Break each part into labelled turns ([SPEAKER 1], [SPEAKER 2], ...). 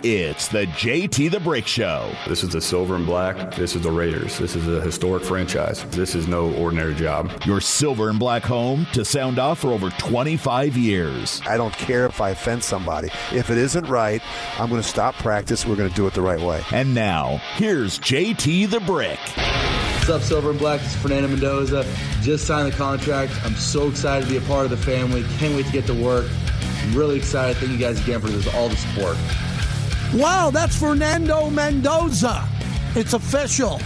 [SPEAKER 1] It's the JT the Brick Show.
[SPEAKER 2] This is the Silver and Black. This is the Raiders. This is a historic franchise. This is no ordinary job.
[SPEAKER 1] Your Silver and Black home to sound off for over 25 years.
[SPEAKER 3] I don't care if I offend somebody. If it isn't right, I'm going to stop practice. We're going to do it the right way.
[SPEAKER 1] And now, here's JT the Brick.
[SPEAKER 4] What's up, Silver and Black? This is Fernando Mendoza. Just signed the contract. I'm so excited to be a part of the family. Can't wait to get to work. I'm really excited. Thank you guys again for all the support.
[SPEAKER 5] Wow, that's Fernando Mendoza. It's official.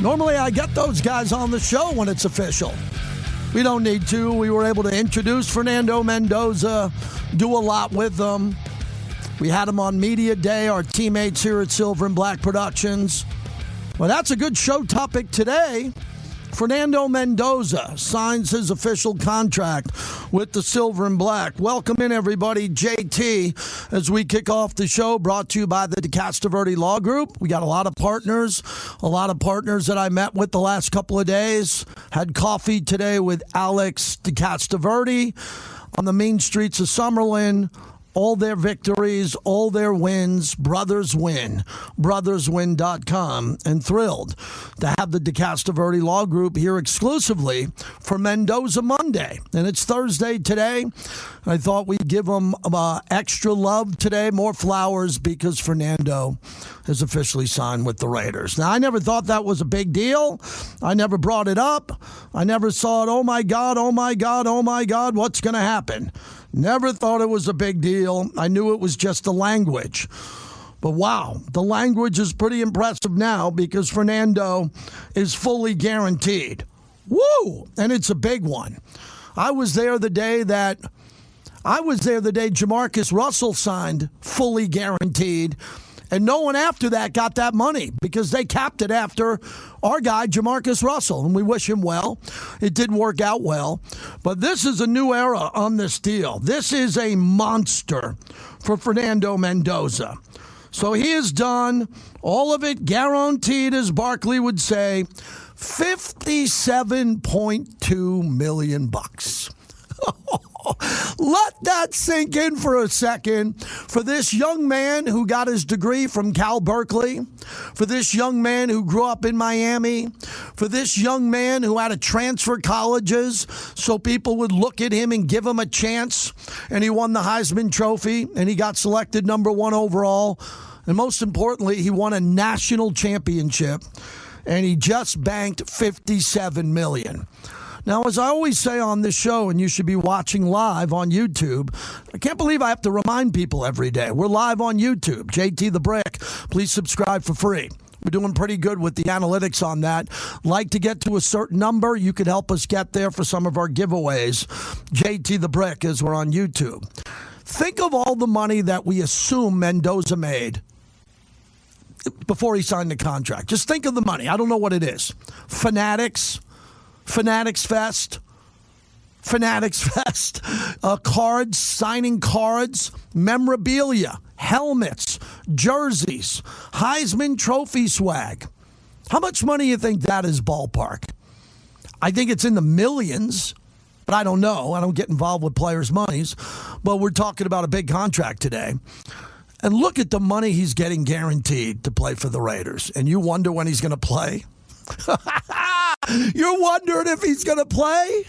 [SPEAKER 5] Normally I get those guys on the show when it's official. We don't need to. We were able to introduce Fernando Mendoza, do a lot with them. We had him on Media Day, our teammates here at Silver and Black Productions. Well, that's a good show topic today. Fernando Mendoza signs his official contract with the Silver and Black. Welcome in, everybody. JT, as we kick off the show, brought to you by the DeCastroverde Law Group. We got a lot of partners that I met with the last couple of days. Had coffee today with Alex DeCastroverde on the main streets of Summerlin. All their victories, all their wins, brothers win. Brotherswin.com. And thrilled to have the DeCastroverde Law Group here exclusively for Mendoza Monday. And it's Thursday today. I thought we'd give them extra love today, more flowers, because Fernando has officially signed with the Raiders. Now, I never thought that was a big deal. I never brought it up. I never saw it, oh my God, oh my God, oh my God, what's going to happen? Never thought it was a big deal. I knew it was just the language. But wow, the language is pretty impressive now because Fernando is fully guaranteed. Woo! And it's a big one. I was there the day Jamarcus Russell signed fully guaranteed. And no one after that got that money because they capped it after our guy, Jamarcus Russell. And we wish him well. It didn't work out well. But this is a new era on this deal. This is a monster for Fernando Mendoza. So he has done all of it guaranteed, as Barkley would say, $57.2 million. Let that sink in for a second. For this young man who got his degree from Cal Berkeley, for this young man who grew up in Miami, for this young man who had to transfer colleges so people would look at him and give him a chance, and he won the Heisman Trophy, and he got selected number 1 overall, and most importantly, he won a national championship, and he just banked $57 million. Now, as I always say on this show, and you should be watching live on YouTube, I can't believe I have to remind people every day. We're live on YouTube, JT the Brick. Please subscribe for free. We're doing pretty good with the analytics on that. Like to get to a certain number, you could help us get there for some of our giveaways. JT the Brick, as we're on YouTube. Think of all the money that we assume Mendoza made before he signed the contract. Just think of the money. I don't know what it is. Fanatics Fest, cards, signing cards, memorabilia, helmets, jerseys, Heisman Trophy swag. How much money do you think that is ballpark? I think it's in the millions, but I don't know. I don't get involved with players' monies, but we're talking about a big contract today. And look at the money he's getting guaranteed to play for the Raiders. And you wonder when he's going to play? You're wondering if he's going to play?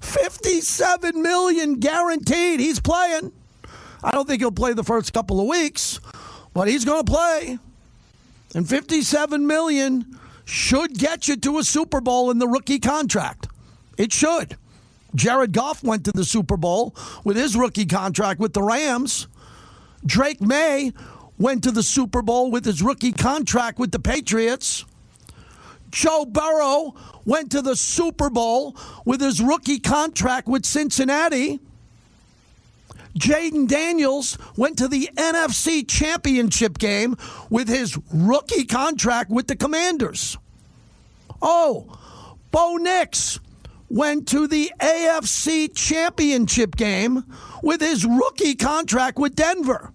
[SPEAKER 5] $57 million guaranteed. He's playing. I don't think he'll play the first couple of weeks, but he's going to play. And $57 million should get you to a Super Bowl in the rookie contract. It should. Jared Goff went to the Super Bowl with his rookie contract with the Rams. Drake May went to the Super Bowl with his rookie contract with the Patriots. Joe Burrow went to the Super Bowl with his rookie contract with Cincinnati. Jaden Daniels went to the NFC Championship game with his rookie contract with the Commanders. Oh, Bo Nix went to the AFC Championship game with his rookie contract with Denver.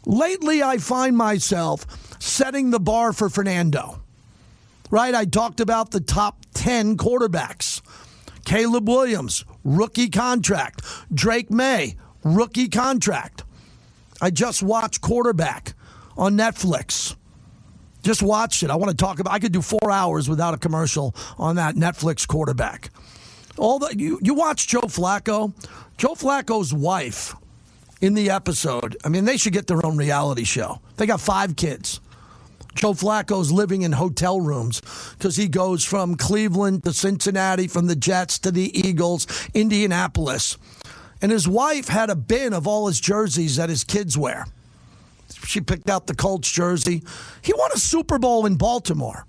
[SPEAKER 5] Lately, I find myself setting the bar for Fernando. Right? I talked about the top 10 quarterbacks. Caleb Williams, rookie contract. Drake May, rookie contract. I just watched Quarterback on Netflix. Just watched it. I want to talk about. I could do 4 hours without a commercial on that Netflix Quarterback. You watch Joe Flacco. Joe Flacco's wife in the episode. I mean, they should get their own reality show. They got 5 kids. Joe Flacco's living in hotel rooms because he goes from Cleveland to Cincinnati, from the Jets to the Eagles, Indianapolis. And his wife had a bin of all his jerseys that his kids wear. She picked out the Colts jersey. He won a Super Bowl in Baltimore.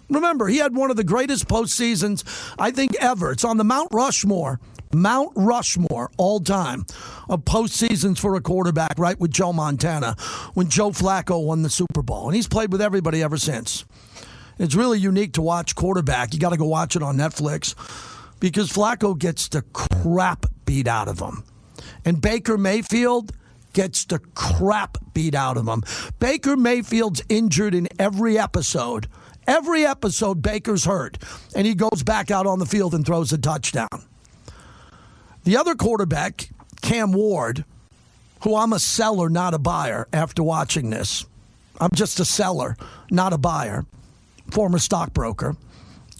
[SPEAKER 5] Remember, he had one of the greatest postseasons, I think, ever. It's on the Mount Rushmore all time of postseasons for a quarterback, right, with Joe Montana, when Joe Flacco won the Super Bowl. And he's played with everybody ever since. It's really unique to watch Quarterback. You got to go watch it on Netflix because Flacco gets the crap beat out of him. And Baker Mayfield gets the crap beat out of him. Baker Mayfield's injured in every episode. Every episode, Baker's hurt, and he goes back out on the field and throws a touchdown. The other quarterback, Cam Ward, who I'm a seller, not a buyer after watching this. I'm just a seller, not a buyer. Former stockbroker.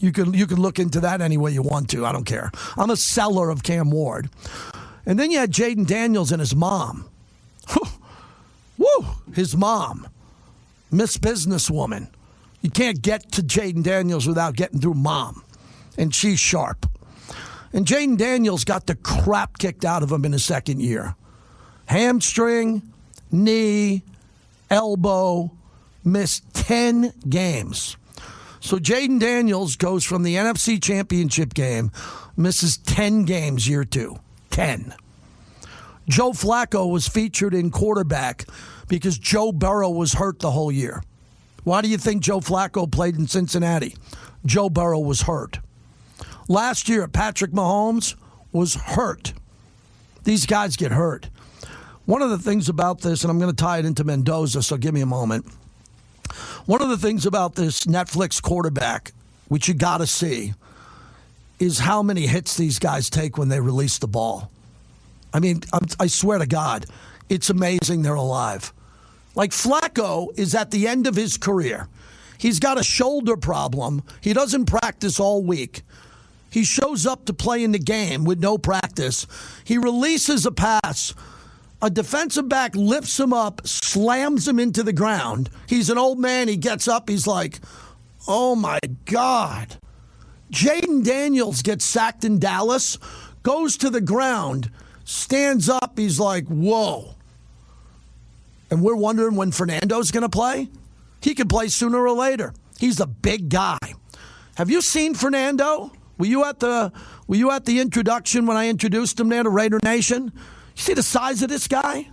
[SPEAKER 5] You can look into that any way you want to. I don't care. I'm a seller of Cam Ward. And then you had Jaden Daniels and his mom. Woo! His mom. Miss Businesswoman. You can't get to Jaden Daniels without getting through mom. And she's sharp. And Jaden Daniels got the crap kicked out of him in his second year. Hamstring, knee, elbow, missed 10 games. So Jaden Daniels goes from the NFC Championship game, misses 10 games year 2. 10. Joe Flacco was featured in Quarterback because Joe Burrow was hurt the whole year. Why do you think Joe Flacco played in Cincinnati? Joe Burrow was hurt. Last year, Patrick Mahomes was hurt. These guys get hurt. One of the things about this, and I'm going to tie it into Mendoza, so give me a moment. One of the things about this Netflix Quarterback, which you got to see, is how many hits these guys take when they release the ball. I mean, I swear to God, it's amazing they're alive. Like Flacco is at the end of his career. He's got a shoulder problem. He doesn't practice all week. He shows up to play in the game with no practice. He releases a pass. A defensive back lifts him up, slams him into the ground. He's an old man. He gets up. He's like, oh, my God. Jaden Daniels gets sacked in Dallas, goes to the ground, stands up. He's like, whoa. And we're wondering when Fernando's going to play? He could play sooner or later. He's a big guy. Have you seen Fernando? Were you at the introduction when I introduced him there to Raider Nation? You see the size of this guy?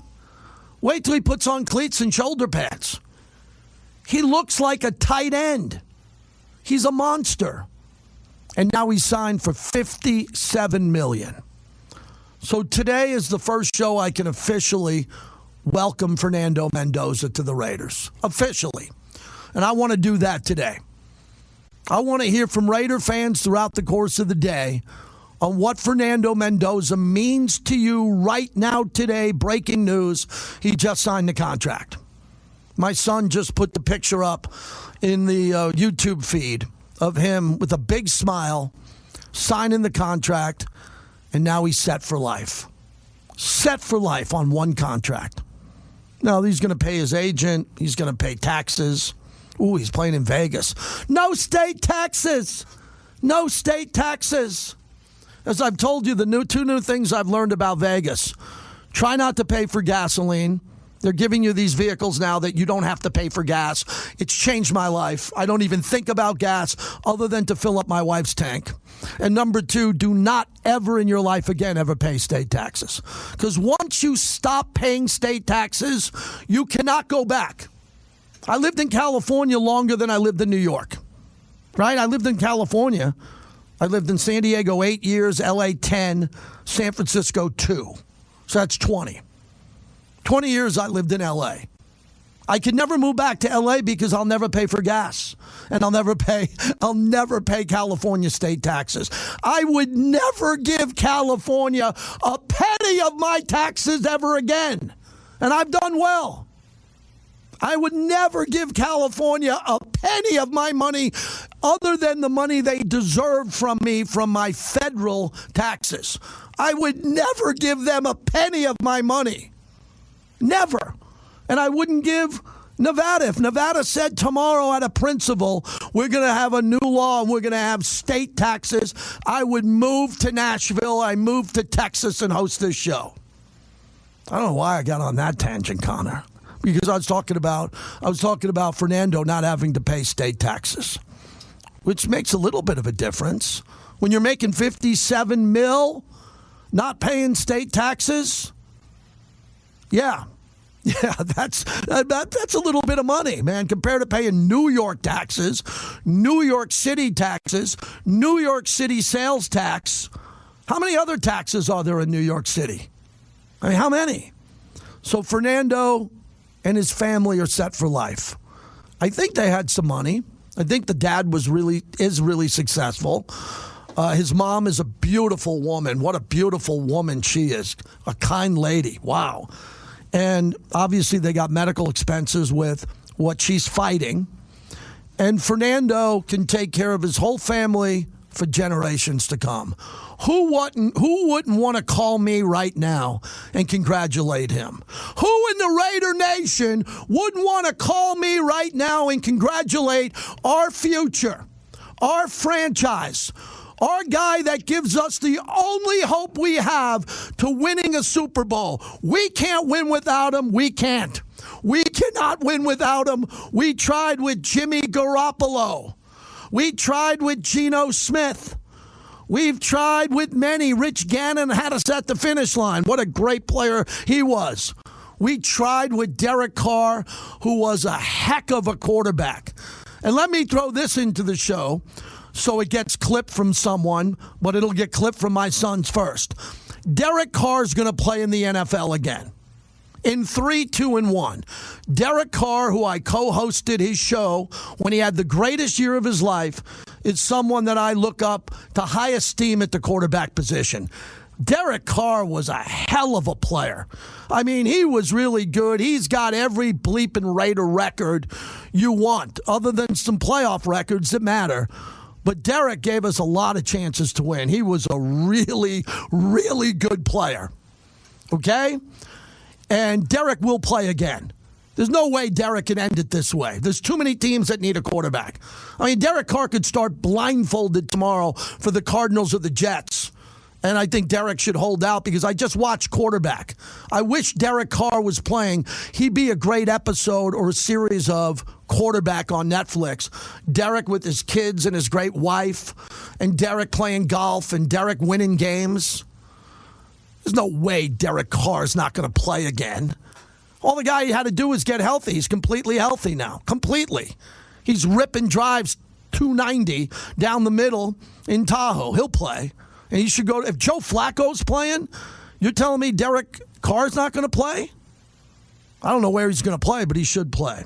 [SPEAKER 5] Wait till he puts on cleats and shoulder pads. He looks like a tight end. He's a monster. And now he's signed for $57 million. So today is the first show I can officially welcome Fernando Mendoza to the Raiders. Officially. And I want to do that today. I want to hear from Raider fans throughout the course of the day on what Fernando Mendoza means to you right now today. Breaking news, he just signed the contract. My son just put the picture up in the YouTube feed of him with a big smile, signing the contract, and now he's set for life. Set for life on one contract. Now, he's going to pay his agent. He's going to pay taxes. Ooh, he's playing in Vegas. No state taxes. No state taxes. As I've told you, the two new things I've learned about Vegas. Try not to pay for gasoline. They're giving you these vehicles now that you don't have to pay for gas. It's changed my life. I don't even think about gas other than to fill up my wife's tank. And number 2, do not ever in your life again ever pay state taxes. Because once you stop paying state taxes, you cannot go back. I lived in California longer than I lived in New York. Right? I lived in California. I lived in San Diego 8 years, LA 10, San Francisco 2. So that's 20. 20 years I lived in L.A. I could never move back to L.A. because I'll never pay for gas. And I'll never pay California state taxes. I would never give California a penny of my taxes ever again. And I've done well. I would never give California a penny of my money other than the money they deserve from me from my federal taxes. I would never give them a penny of my money. Never. And I wouldn't give Nevada. If Nevada said tomorrow at a principal, we're going to have a new law and we're going to have state taxes, I would move to Nashville. I moved to Texas and host this show. I don't know why I got on that tangent, Connor. Because I was talking about Fernando not having to pay state taxes, which makes a little bit of a difference. When you're making $57 million, not paying state taxes, yeah, that's a little bit of money, man, compared to paying New York taxes, New York City taxes, New York City sales tax. How many other taxes are there in New York City? I mean, how many? So Fernando and his family are set for life. I think they had some money. I think the dad is really successful. His mom is a beautiful woman. What a beautiful woman she is. A kind lady. Wow. And obviously they got medical expenses with what she's fighting. And Fernando can take care of his whole family for generations to come. Who wouldn't want to call me right now and congratulate him? Who in the Raider Nation wouldn't want to call me right now and congratulate our future, our franchise, our guy that gives us the only hope we have to winning a Super Bowl? We can't win without him. We can't. We cannot win without him. We tried with Jimmy Garoppolo. We tried with Geno Smith. We've tried with many. Rich Gannon had us at the finish line. What a great player he was. We tried with Derek Carr, who was a heck of a quarterback. And let me throw this into the show so it gets clipped from someone, but it'll get clipped from my sons first. Derek Carr is going to play in the NFL again. In 3, 2, and 1. Derek Carr, who I co-hosted his show when he had the greatest year of his life, is someone that I look up to high esteem at the quarterback position. Derek Carr was a hell of a player. I mean, he was really good. He's got every bleeping Raider record you want, other than some playoff records that matter. But Derek gave us a lot of chances to win. He was a really, really good player. Okay? And Derek will play again. There's no way Derek can end it this way. There's too many teams that need a quarterback. I mean, Derek Carr could start blindfolded tomorrow for the Cardinals or the Jets. And I think Derek should hold out because I just watched quarterback. I wish Derek Carr was playing. He'd be a great episode or a series of quarterback on Netflix. Derek with his kids and his great wife, and Derek playing golf, and Derek winning games. There's no way Derek Carr's not going to play again. All the guy had to do was get healthy. He's completely healthy now. Completely. He's ripping drives 290 down the middle in Tahoe. He'll play. And he should go. If Joe Flacco's playing, you're telling me Derek Carr's not going to play? I don't know where he's going to play, but he should play.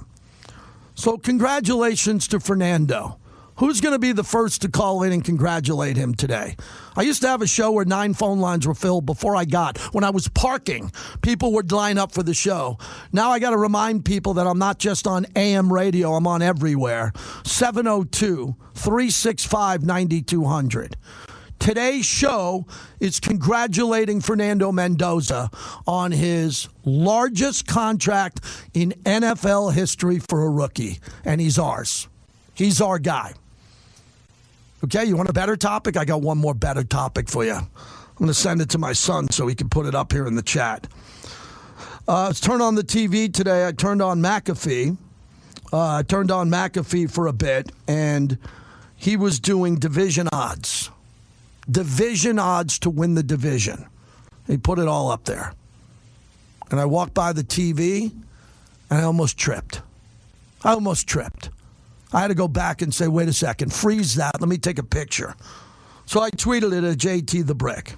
[SPEAKER 5] So congratulations to Fernando. Who's going to be the first to call in and congratulate him today? I used to have a show where 9 phone lines were filled before I got. When I was parking, people would line up for the show. Now I got to remind people that I'm not just on AM radio. I'm on everywhere. 702-365-9200. Today's show is congratulating Fernando Mendoza on his largest contract in NFL history for a rookie. And he's ours. He's our guy. Okay, you want a better topic? I got one more better topic for you. I'm going to send it to my son so he can put it up here in the chat. Let's turn on the TV today. I turned on McAfee. For a bit, and he was doing division odds. Division odds to win the division. He put it all up there. And I walked by the TV, and I almost tripped. I had to go back and say, wait a second, freeze that. Let me take a picture. So I tweeted it at JT the Brick.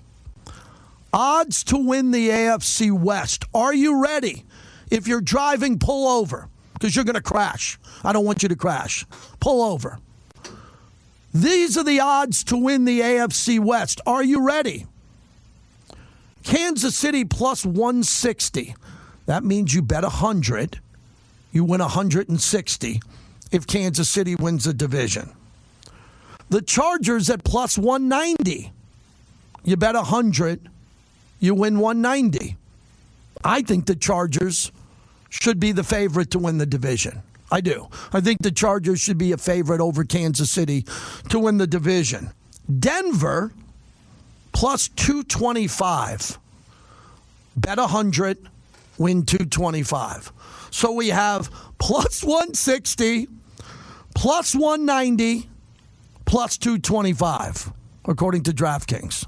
[SPEAKER 5] Odds to win the AFC West. Are you ready? If you're driving, pull over because you're going to crash. I don't want you to crash. Pull over. These are the odds to win the AFC West. Are you ready? Kansas City plus 160. That means you bet 100, you win 160 if Kansas City wins the division. The Chargers at plus 190. You bet 100, you win 190. I think the Chargers should be the favorite to win the division. I do. I think the Chargers should be a favorite over Kansas City to win the division. Denver, plus 225. Bet 100, win 225. So we have plus 160, plus 190, plus 225, according to DraftKings.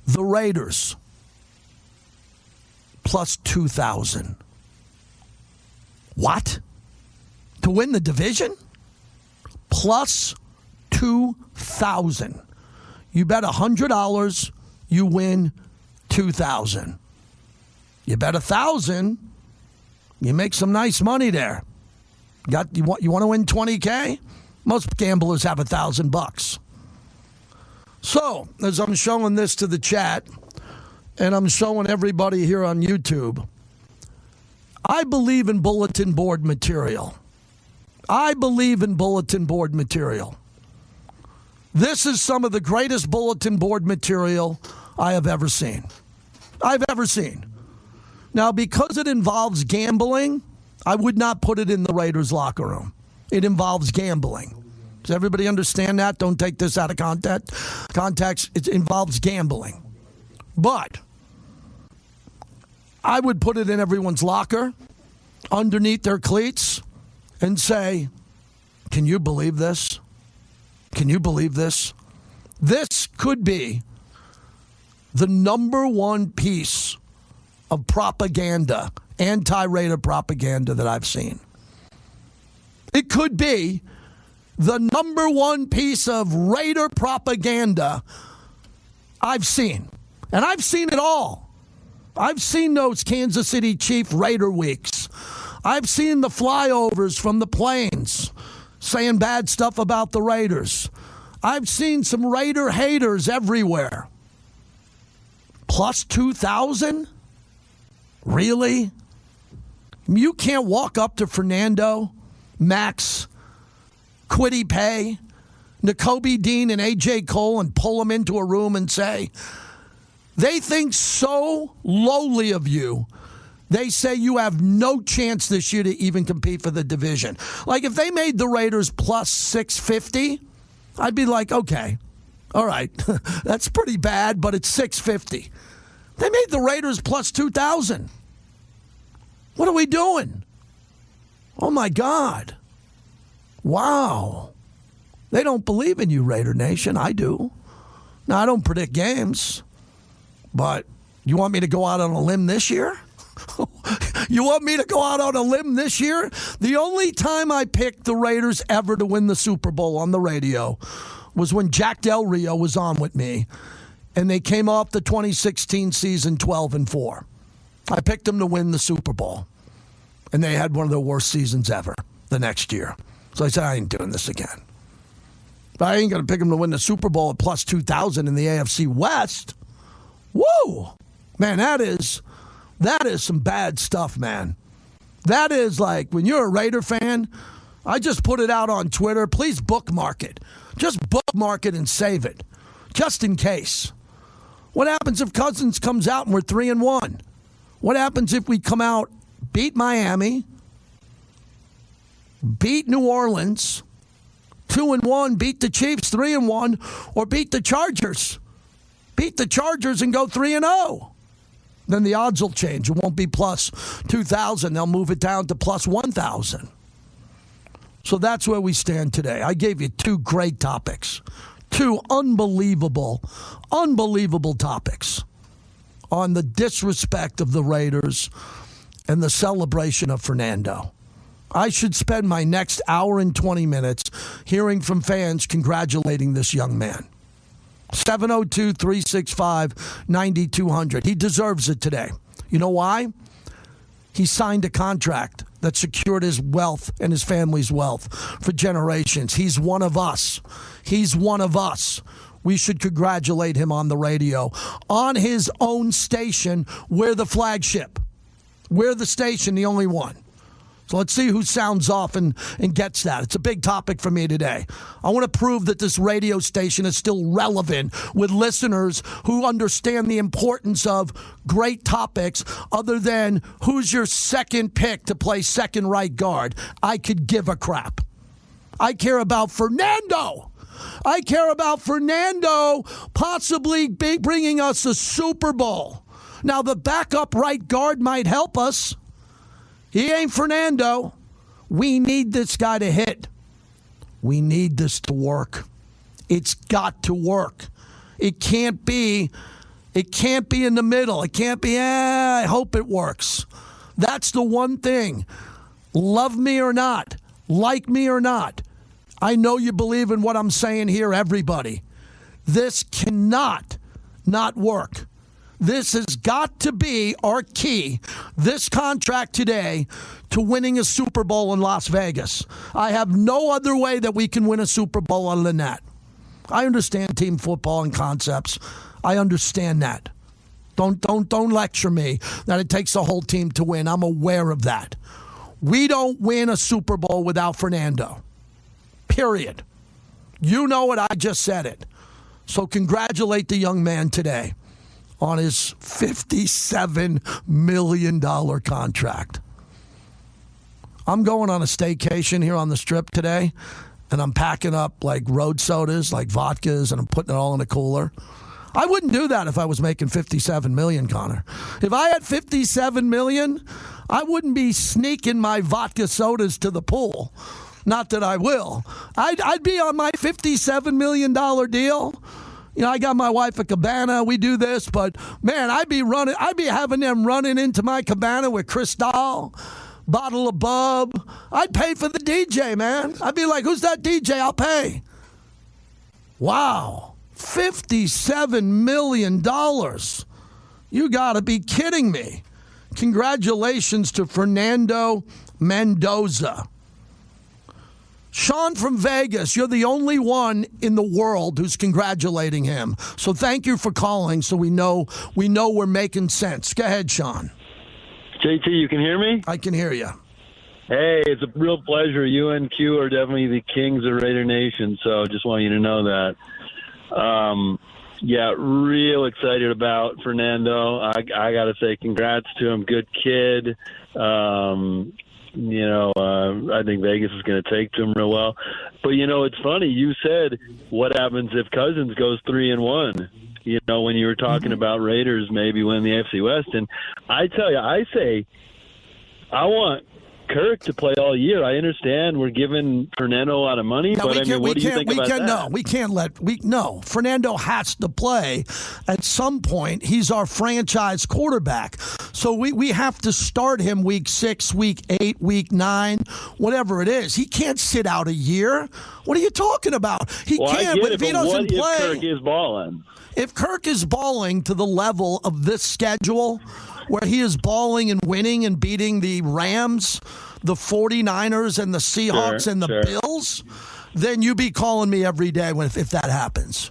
[SPEAKER 5] The Raiders, plus 2,000. What? To win the division? Plus 2,000. You bet $100, you win 2,000. You bet 1,000, you make some nice money there. You want to win $20K? Most gamblers have $1,000. So, as I'm showing this to the chat, and I'm showing everybody here on YouTube, I believe in bulletin board material. I believe in bulletin board material. This is some of the greatest bulletin board material I have ever seen. Now, because it involves gambling, I would not put it in the Raiders locker room. It involves gambling. Does everybody understand that? Don't take this out of context. It involves gambling. But I would put it in everyone's locker, underneath their cleats, and say, can you believe this? Can you believe this? This could be the number one piece of propaganda, anti-Raider propaganda that I've seen. It could be the number one piece of Raider propaganda I've seen. And I've seen it all. I've seen those Kansas City Chief Raider weeks. I've seen the flyovers from the planes saying bad stuff about the Raiders. I've seen some Raider haters everywhere. Plus 2,000? Really? You can't walk up to Fernando, Max, Kwity Paye, Nakobe Dean, and A.J. Cole and pull them into a room and say, they think so lowly of you, they say you have no chance this year to even compete for the division. Like if they made the Raiders plus 650, I'd be like, okay, all right, that's pretty bad, but it's 650. They made the Raiders plus 2,000. What are we doing? Oh, my God. Wow. They don't believe in you, Raider Nation. I do. Now, I don't predict games, but you want me to go out on a limb this year? You want me to go out on a limb this year? The only time I picked the Raiders ever to win the Super Bowl on the radio was when Jack Del Rio was on with me, and they came off the 2016 season 12-4. I picked them to win the Super Bowl, and they had one of their worst seasons ever the next year. So I said, I ain't doing this again. But I ain't going to pick them to win the Super Bowl at plus 2,000 in the AFC West. Woo! Man, that is some bad stuff, man. That is like, when you're a Raider fan, I just put it out on Twitter. Please bookmark it. Just bookmark it and save it, just in case. What happens if Cousins comes out and we're 3-1? What happens if we come out, beat Miami, beat New Orleans, 2-1, beat the Chiefs 3-1, or beat the Chargers? Beat the Chargers and go 3-0. Then the odds will change. It won't be plus 2,000. They'll move it down to plus 1,000. So that's where we stand today. I gave you two great topics. Two unbelievable topics on the disrespect of the Raiders and the celebration of Fernando. I should spend my next hour and 20 minutes hearing from fans congratulating this young man. 702-365-9200. He deserves it today. You know why? He signed a contract that secured his wealth and his family's wealth for generations. He's one of us. He's one of us. We should congratulate him on the radio, on his own station. We're the flagship. We're the station, the only one. So let's see who sounds off and gets that. It's a big topic for me today. I want to prove that this radio station is still relevant with listeners who understand the importance of great topics other than who's your second pick to play second right guard. I could give a crap. I care about Fernando. I care about Fernando possibly bringing us a Super Bowl. Now, the backup right guard might help us. He ain't Fernando. We need this guy to hit. We need this to work. It's got to work. It can't be in the middle. It can't be, I hope it works. That's the one thing. Love me or not, like me or not, I know you believe in what I'm saying here, everybody. This cannot not work. This has got to be our key, this contract today, to winning a Super Bowl in Las Vegas. I have no other way that we can win a Super Bowl other than that. I understand team football and concepts. I understand that. Don't lecture me that it takes a whole team to win. I'm aware of that. We don't win a Super Bowl without Fernando. Period. You know it. I just said it. So congratulate the young man today on his $57 million contract. I'm going on a staycation here on the Strip today, and I'm packing up like road sodas, like vodkas, and I'm putting it all in a cooler. I wouldn't do that if I was making $57 million, Connor. If I had $57 million, I wouldn't be sneaking my vodka sodas to the pool. Not that I will. I'd be on my $57 million deal. You know, I got my wife a cabana. We do this, but man, I'd be having them running into my cabana with Cristal, bottle of bub. I'd pay for the DJ, man. I'd be like, "Who's that DJ? I'll pay." Wow, $57 million. You got to be kidding me. Congratulations to Fernando Mendoza. Sean from Vegas, you're the only one in the world who's congratulating him. So thank you for calling so we know we're making sense. Go ahead, Sean.
[SPEAKER 6] JT, you can hear me?
[SPEAKER 5] I can hear you.
[SPEAKER 6] Hey, it's a real pleasure. You and Q are definitely the kings of Raider Nation, so just want you to know that. Yeah, real excited about Fernando. I got to say congrats to him. Good kid. I think Vegas is going to take to him real well. But, it's funny. You said, what happens if Cousins goes 3-1? When you were talking about Raiders maybe win the AFC West. And I tell you, I say I want Kirk to play all year. I understand we're giving Fernando a lot of money, but what do you think about that? No, Fernando has to play at some point. He's our franchise quarterback.
[SPEAKER 5] So we have to start him week 6, week 8, week 9, whatever it is. He can't sit out a year. What are you talking about? He can't, but if he doesn't play.
[SPEAKER 6] If Kirk is balling?
[SPEAKER 5] If Kirk is balling to the level of this schedule, where he is balling and winning and beating the Rams, the 49ers, and the Seahawks and the Bills, then you be calling me every day if that happens.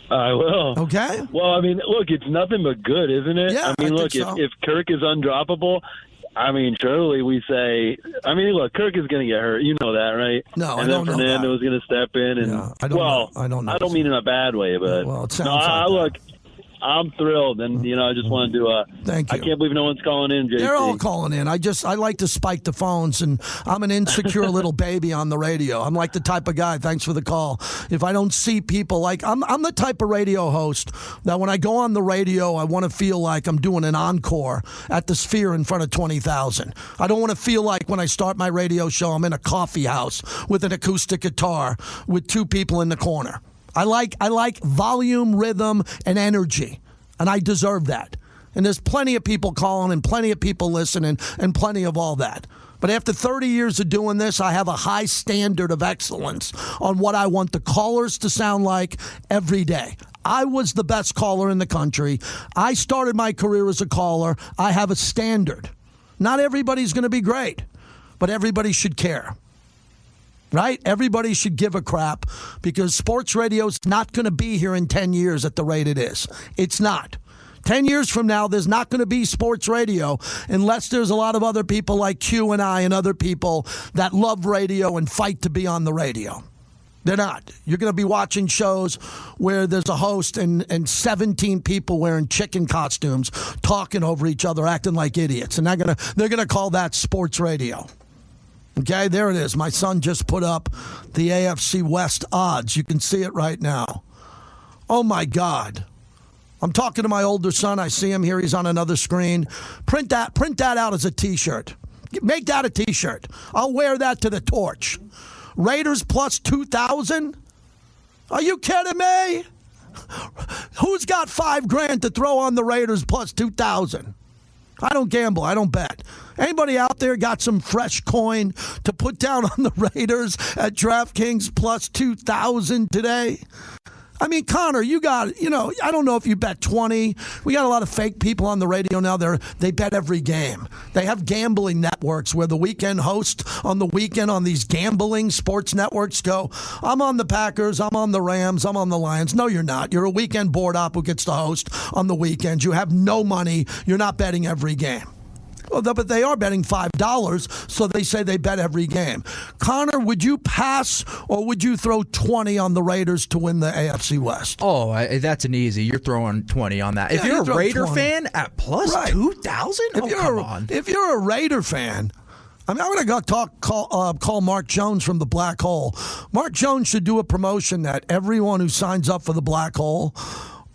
[SPEAKER 6] I will.
[SPEAKER 5] Okay?
[SPEAKER 6] Well, look, it's nothing but good, isn't it?
[SPEAKER 5] Yeah,
[SPEAKER 6] look, if Kirk is undroppable, surely we say, look, Kirk is going to get hurt. You know that, right?
[SPEAKER 5] No,
[SPEAKER 6] and
[SPEAKER 5] I don't know that.
[SPEAKER 6] And then Fernando is going to step in. And,
[SPEAKER 5] yeah, I don't know.
[SPEAKER 6] I don't mean in a bad way, but
[SPEAKER 5] it sounds like
[SPEAKER 6] look, I'm thrilled, and I just wanted to.
[SPEAKER 5] Thank you.
[SPEAKER 6] I can't believe no one's calling in, JT.
[SPEAKER 5] They're all calling in. I like to spike the phones, and I'm an insecure little baby on the radio. I'm like the type of guy. Thanks for the call. If I don't see people I'm the type of radio host that when I go on the radio, I want to feel like I'm doing an encore at the Sphere in front of 20,000. I don't want to feel like when I start my radio show, I'm in a coffee house with an acoustic guitar with 2 people in the corner. I like volume, rhythm, and energy, and I deserve that. And there's plenty of people calling and plenty of people listening and plenty of all that. But after 30 years of doing this, I have a high standard of excellence on what I want the callers to sound like every day. I was the best caller in the country. I started my career as a caller. I have a standard. Not everybody's going to be great, but everybody should care. Right? Everybody should give a crap because sports radio is not going to be here in 10 years at the rate it is. It's not. 10 years from now, there's not going to be sports radio unless there's a lot of other people like Q and I and other people that love radio and fight to be on the radio. They're not. You're going to be watching shows where there's a host and 17 people wearing chicken costumes talking over each other, acting like idiots. And they're gonna call that sports radio. Okay, there it is. My son just put up the AFC West odds. You can see it right now. Oh, my God. I'm talking to my older son. I see him here. He's on another screen. Print that out as a T-shirt. Make that a T-shirt. I'll wear that to the torch. Raiders plus 2,000? Are you kidding me? Who's got $5,000 to throw on the Raiders plus 2,000? I don't gamble. I don't bet. Anybody out there got some fresh coin to put down on the Raiders at DraftKings plus 2,000 today? I mean, Connor, you got, I don't know if you bet 20. We got a lot of fake people on the radio now. They bet every game. They have gambling networks where the weekend hosts on the weekend on these gambling sports networks go, I'm on the Packers, I'm on the Rams, I'm on the Lions. No, you're not. You're a weekend board op who gets to host on the weekends. You have no money. You're not betting every game. Well, but they are betting $5, so they say they bet every game. Connor, would you pass or would you throw 20 on the Raiders to win the AFC West?
[SPEAKER 7] Oh, that's an easy. You're throwing 20 on that. If you're a Raider fan at plus 2,000? Oh, come on.
[SPEAKER 5] If you're a Raider fan, I'm going to call Mark Jones from the Black Hole. Mark Jones should do a promotion that everyone who signs up for the Black Hole,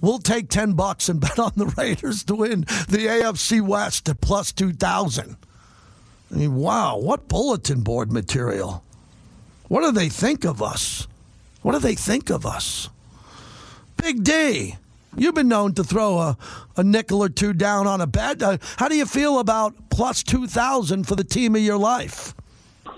[SPEAKER 5] we'll take $10 and bet on the Raiders to win the AFC West at plus 2,000. I mean, wow, what bulletin board material. What do they think of us? What do they think of us? Big D, you've been known to throw a nickel or two down on a bet. How do you feel about plus 2,000 for the team of your life?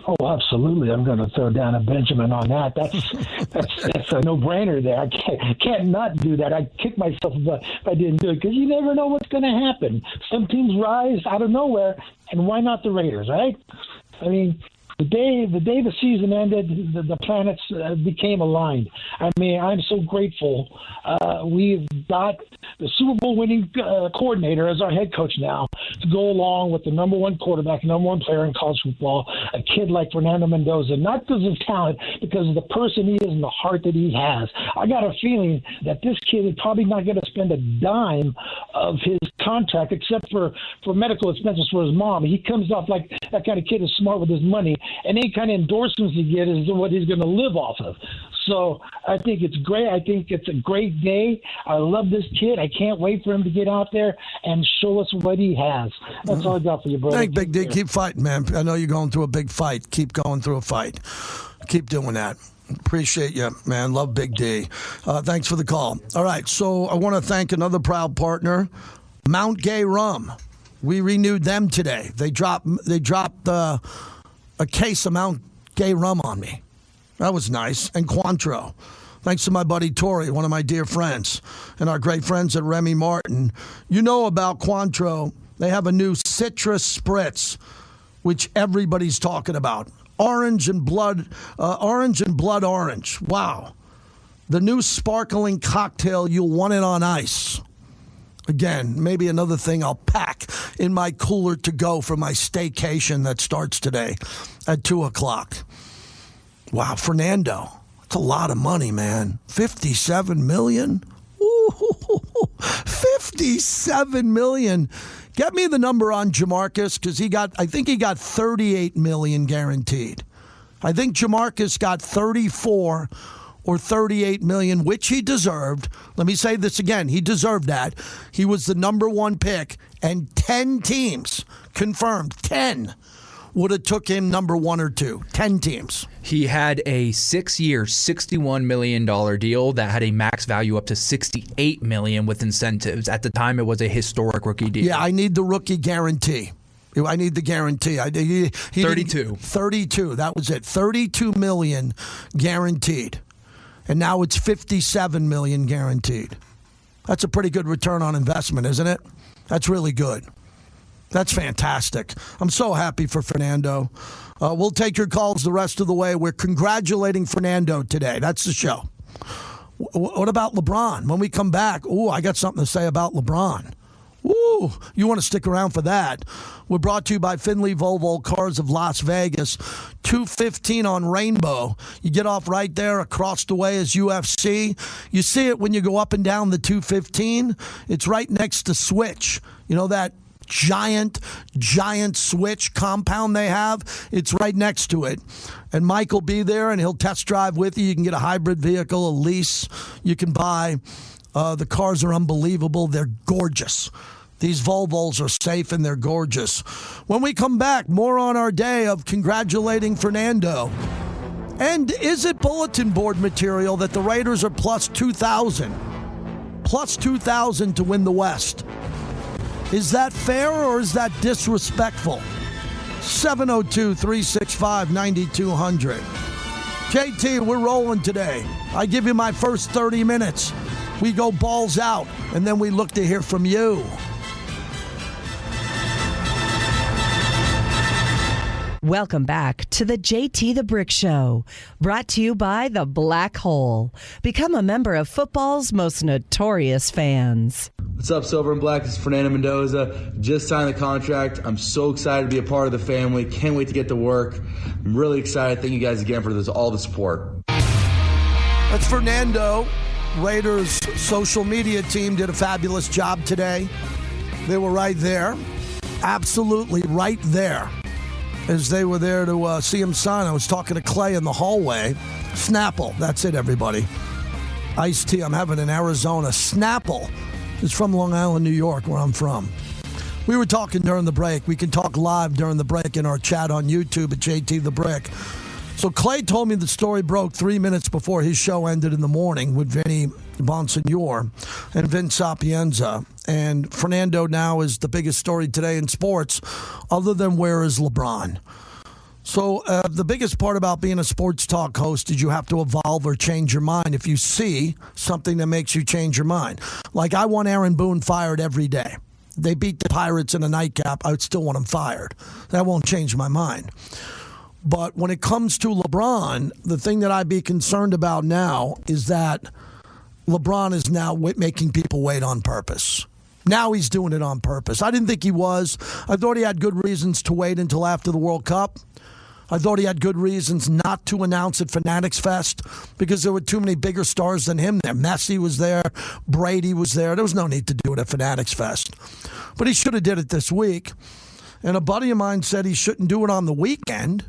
[SPEAKER 8] Oh, absolutely. I'm going to throw down a Benjamin on that. That's a no-brainer there. I can't not do that. I'd kick myself if I didn't do it because you never know what's going to happen. Some teams rise out of nowhere, and why not the Raiders, right? I mean, the day the season ended, the planets became aligned. I mean, I'm so grateful. We've got the Super Bowl winning coordinator as our head coach now to go along with the number one quarterback, number one player in college football, a kid like Fernando Mendoza, not because of talent, because of the person he is and the heart that he has. I got a feeling that this kid is probably not going to spend a dime of his contract except for medical expenses for his mom. He comes off like that kind of kid is smart with his money, and any kind of endorsements he gets is what he's going to live off of. So I think it's great. I think it's a great day. I love this kid. I can't wait for him to get out there and show us what he has. That's all I got for you, brother.
[SPEAKER 5] Thanks, Big D. Keep fighting, man. I know you're going through a big fight. Keep going through a fight. Keep doing that. Appreciate you, man. Love Big D. Thanks for the call. All right, so I want to thank another proud partner, Mount Gay Rum. We renewed them today. They dropped a case of Mount Gay Rum on me. That was nice. And Cointreau. Thanks to my buddy Tori, one of my dear friends, and our great friends at Remy Martin. You know about Cointreau. They have a new citrus spritz, which everybody's talking about. Orange and blood orange. Wow. The new sparkling cocktail, you'll want it on ice. Again, maybe another thing I'll pack in my cooler to go for my staycation that starts today at 2 o'clock. Wow, Fernando, that's a lot of money, man. $57 million? Ooh, $57 million. Get me the number on Jamarcus because I think he got $38 million guaranteed. I think Jamarcus got $34 or $38 million, which he deserved. Let me say this again. He deserved that. He was the number one pick, and 10 teams confirmed. 10 would have took him number 1 or 2. 10 teams.
[SPEAKER 7] He had a 6-year, $61 million deal that had a max value up to $68 million with incentives. At the time, it was a historic rookie deal.
[SPEAKER 5] Yeah, I need the rookie guarantee. I need the guarantee.
[SPEAKER 7] 32.
[SPEAKER 5] 32. That was it. $32 million guaranteed. And now it's $57 million guaranteed. That's a pretty good return on investment, isn't it? That's really good. That's fantastic. I'm so happy for Fernando. We'll take your calls the rest of the way. We're congratulating Fernando today. That's the show. What about LeBron? When we come back, I got something to say about LeBron. Woo! You want to stick around for that. We're brought to you by Finley Volvo Cars of Las Vegas. 215 on Rainbow. You get off right there. Across the way is UFC. You see it when you go up and down the 215. It's right next to Switch. You know that giant Switch compound they have? It's right next to it. And Mike will be there, and he'll test drive with you. You can get a hybrid vehicle, a lease you can buy. The cars are unbelievable. They're gorgeous. These Volvos are safe and they're gorgeous. When we come back, more on our day of congratulating Fernando. And is it bulletin board material that the Raiders are plus 2,000? Plus 2,000 to win the West. Is that fair or is that disrespectful? 702-365-9200. JT, we're rolling today. I give you my first 30 minutes. We go balls out, and then we look to hear from you.
[SPEAKER 9] Welcome back to the JT the Brick Show, brought to you by The Black Hole. Become a member of football's most notorious fans.
[SPEAKER 4] What's up, Silver and Black? This is Fernando Mendoza. Just signed the contract. I'm so excited to be a part of the family. Can't wait to get to work. I'm really excited. Thank you guys again for all the support.
[SPEAKER 5] That's Fernando. Raiders' social media team did a fabulous job today. They were right there. Absolutely right there. As they were there to see him sign, I was talking to Clay in the hallway. Snapple, that's it, everybody. Iced tea, I'm having in Arizona. Snapple is from Long Island, New York, where I'm from. We were talking during the break. We can talk live during the break in our chat on YouTube at JT The Brick. So Clay told me the story broke 3 minutes before his show ended in the morning with Vinny Bonsignor and Vince Sapienza. And Fernando now is the biggest story today in sports, other than where is LeBron. So the biggest part about being a sports talk host is you have to evolve or change your mind if you see something that makes you change your mind. Like, I want Aaron Boone fired every day. They beat the Pirates in a nightcap. I would still want him fired. That won't change my mind. But when it comes to LeBron, the thing that I'd be concerned about now is that LeBron is now making people wait on purpose. Now he's doing it on purpose. I didn't think he was. I thought he had good reasons to wait until after the World Cup. I thought he had good reasons not to announce at Fanatics Fest because there were too many bigger stars than him there. Messi was there. Brady was there. There was no need to do it at Fanatics Fest. But he should have did it this week. And a buddy of mine said he shouldn't do it on the weekend.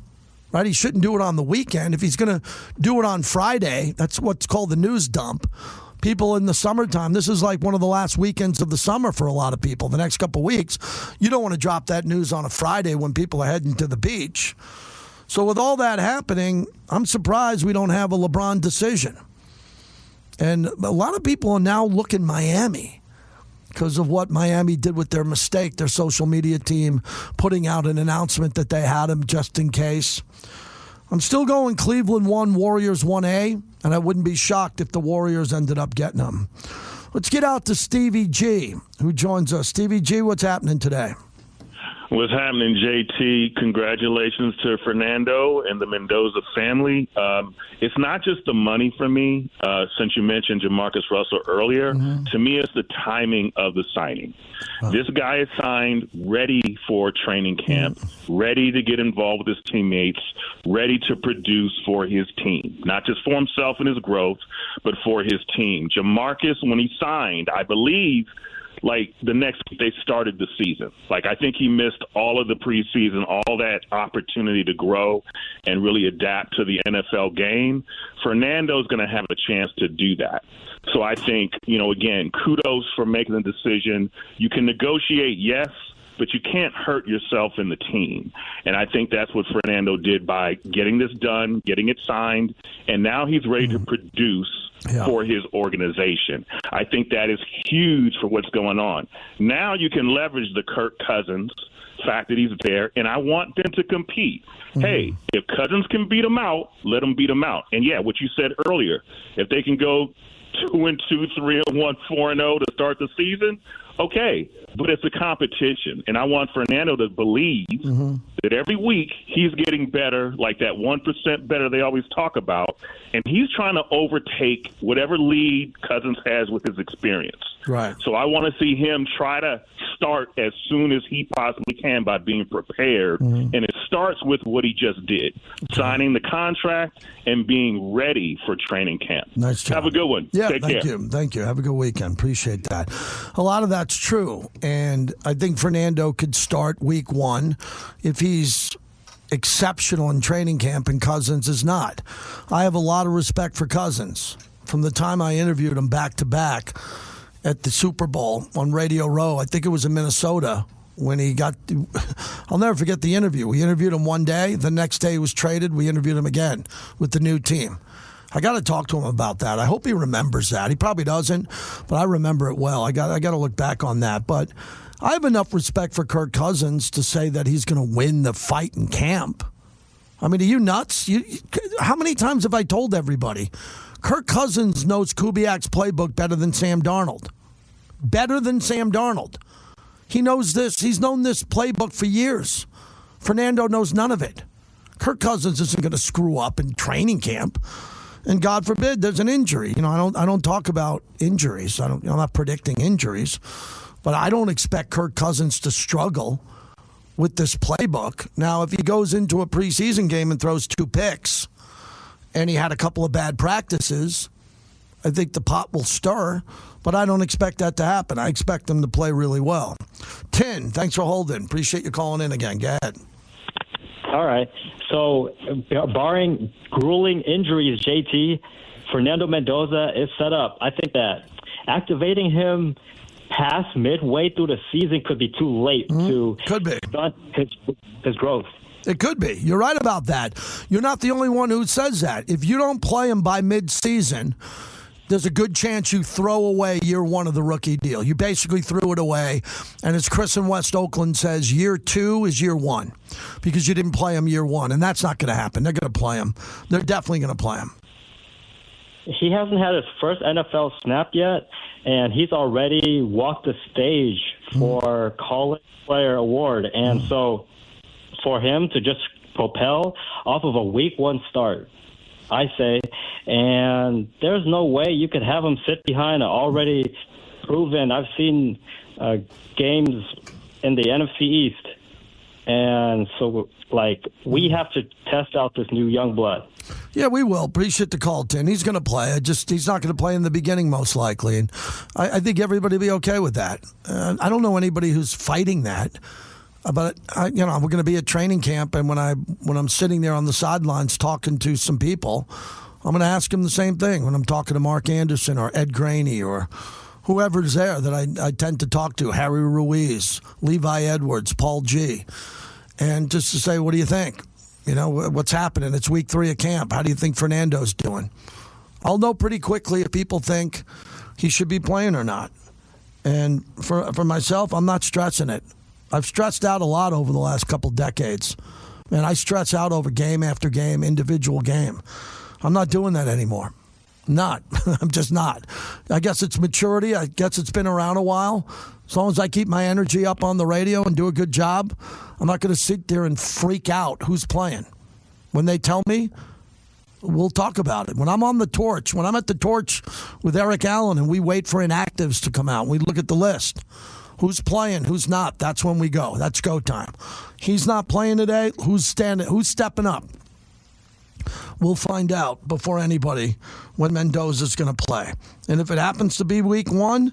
[SPEAKER 5] Right? He shouldn't do it on the weekend. If he's going to do it on Friday, that's what's called the news dump. People in the summertime, this is like one of the last weekends of the summer for a lot of people. The next couple of weeks, you don't want to drop that news on a Friday when people are heading to the beach. So with all that happening, I'm surprised we don't have a LeBron decision. And a lot of people are now looking Miami because of what Miami did with their mistake, their social media team putting out an announcement that they had him just in case. I'm still going Cleveland 1, Warriors 1A, and I wouldn't be shocked if the Warriors ended up getting him. Let's get out to Stevie G, who joins us. Stevie G, what's happening today?
[SPEAKER 10] What's happening, JT? Congratulations to Fernando and the Mendoza family. It's not just the money for me, since you mentioned Jamarcus Russell earlier. Mm-hmm. To me, it's the timing of the signing. This guy is signed, ready for training camp, ready to get involved with his teammates, ready to produce for his team, not just for himself and his growth, but for his team. Jamarcus, when he signed, I believe, like the next week they started the season. Like, I think he missed all of the preseason, all that opportunity to grow and really adapt to the NFL game. Fernando's going to have a chance to do that. So I think, again, kudos for making the decision. You can negotiate, yes, but you can't hurt yourself in the team. And I think that's what Fernando did by getting this done, getting it signed, and now he's ready to produce for his organization. I think that is huge for what's going on. Now you can leverage the Kirk Cousins fact that he's there, and I want them to compete. Hey, if Cousins can beat them out, let them beat them out. And, yeah, what you said earlier, if they can go 2-2, 3-1, 4-0 to start the season, okay, but it's a competition, and I want Fernando to believe that every week he's getting better, like that 1% better they always talk about, and he's trying to overtake whatever lead Cousins has with his experience.
[SPEAKER 5] Right.
[SPEAKER 10] So I want to see him try to start as soon as he possibly can by being prepared, and it starts with what he just did, signing the contract and being ready for training camp.
[SPEAKER 5] Nice job.
[SPEAKER 10] Have a good one.
[SPEAKER 5] Yeah,
[SPEAKER 10] Take care.
[SPEAKER 5] Thank you. Have a good weekend. Appreciate that. A lot of that's true, and I think Fernando could start week 1 if he's exceptional in training camp and Cousins is not. I have a lot of respect for Cousins. From the time I interviewed him back-to-back at the Super Bowl on Radio Row, I think it was in Minnesota, when he got – I'll never forget the interview. We interviewed him one day. The next day he was traded. We interviewed him again with the new team. I got to talk to him about that. I hope he remembers that. He probably doesn't, but I remember it well. I got to look back on that. But I have enough respect for Kirk Cousins to say that he's going to win the fight in camp. I mean, are you nuts? How many times have I told everybody? Kirk Cousins knows Kubiak's playbook better than Sam Darnold. Better than Sam Darnold. He knows this. He's known this playbook for years. Fernando knows none of it. Kirk Cousins isn't going to screw up in training camp. And God forbid there's an injury. I don't talk about injuries. I'm not predicting injuries. But I don't expect Kirk Cousins to struggle with this playbook. Now, if he goes into a preseason game and throws 2 picks and he had a couple of bad practices, I think the pot will stir. But I don't expect that to happen. I expect him to play really well. Tin, thanks for holding. Appreciate you calling in again. Go ahead.
[SPEAKER 11] All right. So, barring grueling injuries, JT, Fernando Mendoza is set up. I think that activating him past midway through the season could be too late to stunt his growth.
[SPEAKER 5] It could be. You're right about that. You're not the only one who says that. If you don't play him by mid-season, there's a good chance you throw away year 1 of the rookie deal. You basically threw it away. And as Chris in West Oakland says, year 2 is year 1 because you didn't play him year 1. And that's not going to happen. They're going to play him. They're definitely going to play him.
[SPEAKER 11] He hasn't had his first NFL snap yet, and he's already walked the stage for College Player Award. And so for him to just propel off of a week 1 start, I say, and there's no way you could have him sit behind an already proven. I've seen games in the NFC East, and so we have to test out this new young blood.
[SPEAKER 5] Yeah, we will. Appreciate the call, Tim. He's going to play. He's not going to play in the beginning, most likely, and I think everybody will be okay with that. I don't know anybody who's fighting that. But we're going to be at training camp, and when I'm sitting there on the sidelines talking to some people, I'm going to ask them the same thing when I'm talking to Mark Anderson or Ed Graney or whoever's there that I tend to talk to, Harry Ruiz, Levi Edwards, Paul G., and just to say, what do you think? What's happening? It's week 3 of camp. How do you think Fernando's doing? I'll know pretty quickly if people think he should be playing or not. And for myself, I'm not stressing it. I've stressed out a lot over the last couple decades. Man, I stress out over game after game, individual game. I'm not doing that anymore. Not. I'm just not. I guess it's maturity. I guess it's been around a while. As long as I keep my energy up on the radio and do a good job, I'm not going to sit there and freak out who's playing. When they tell me, we'll talk about it. When I'm on the torch, when I'm at the torch with Eric Allen and we wait for inactives to come out, we look at the list. Who's playing, who's not, that's when we go. That's go time. He's not playing today. Who's stepping up? We'll find out before anybody when Mendoza's going to play. And if it happens to be week 1,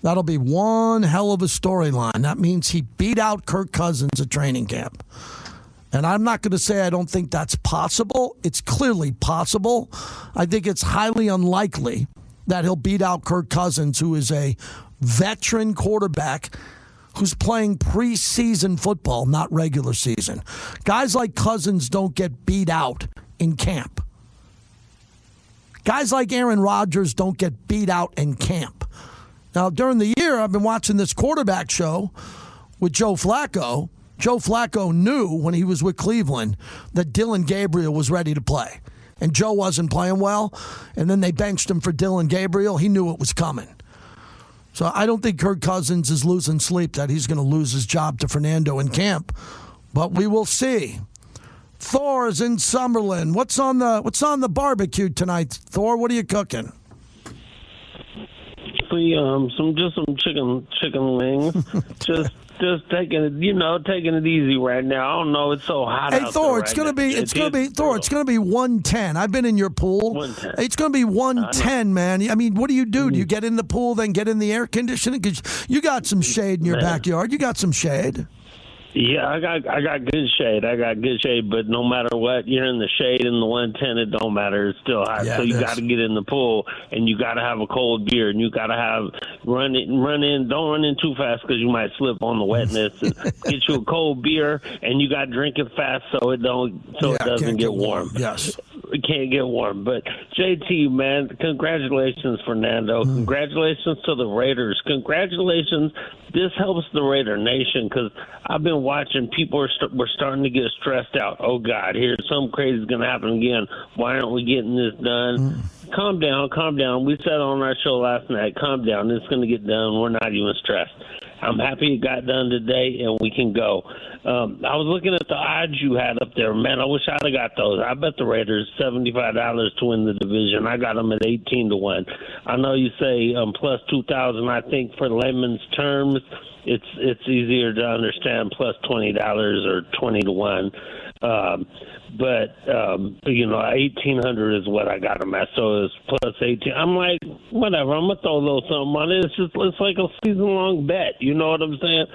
[SPEAKER 5] that'll be one hell of a storyline. That means he beat out Kirk Cousins at training camp. And I'm not going to say I don't think that's possible. It's clearly possible. I think it's highly unlikely that he'll beat out Kirk Cousins, who is a veteran quarterback who's playing preseason football, not regular season. Guys like Cousins don't get beat out in camp. Guys like Aaron Rodgers don't get beat out in camp. Now, during the year, I've been watching this quarterback show with Joe Flacco. Joe Flacco knew when he was with Cleveland that Dylan Gabriel was ready to play. And Joe wasn't playing well, and then they benched him for Dylan Gabriel. He knew it was coming. So I don't think Kirk Cousins is losing sleep that he's going to lose his job to Fernando in camp. But we will see. Thor is in Summerlin. What's on the barbecue tonight, Thor? What are you cooking?
[SPEAKER 12] Some chicken wings. just taking it easy right now. I don't know, it's so hot out
[SPEAKER 5] Thor,
[SPEAKER 12] there.
[SPEAKER 5] it's gonna be 110. I've been in your pool.
[SPEAKER 12] 110.
[SPEAKER 5] It's gonna be 110, man. I mean, what do? Do you get in the pool, then get in the air conditioning? Because you got some shade in your backyard. You got some shade.
[SPEAKER 12] Yeah, I got good shade. But no matter what, you're in the shade in the 110. It don't matter. It's still hot.
[SPEAKER 5] Yeah,
[SPEAKER 12] so you got to get in the pool, and you got to have a cold beer, and you got to run in. Don't run in too fast because you might slip on the wetness. Get you a cold beer, and you got to drink it fast so it doesn't get warm.
[SPEAKER 5] Yes.
[SPEAKER 12] It can't get warm. But JT, man, congratulations, Fernando. Congratulations to the Raiders. Congratulations. This helps the Raider Nation because I've been watching. People we're starting to get stressed out. Oh, God, here's something crazy is going to happen again. Why aren't we getting this done? Calm down. We said on our show last night, calm down. It's going to get done. We're not even stressed. I'm happy it got done today, and we can go. I was looking at the odds you had up there. Man, I wish I'd have got those. I bet the Raiders $75 to win the division. I got them at 18-1. I know you say plus 2,000. I think for layman's terms, it's easier to understand plus $20 or 20-1. But 1,800 is what I got them at, so it's plus 18. I'm like, whatever, I'm gonna throw a little something on it. It's like a season-long bet, you know what I'm saying?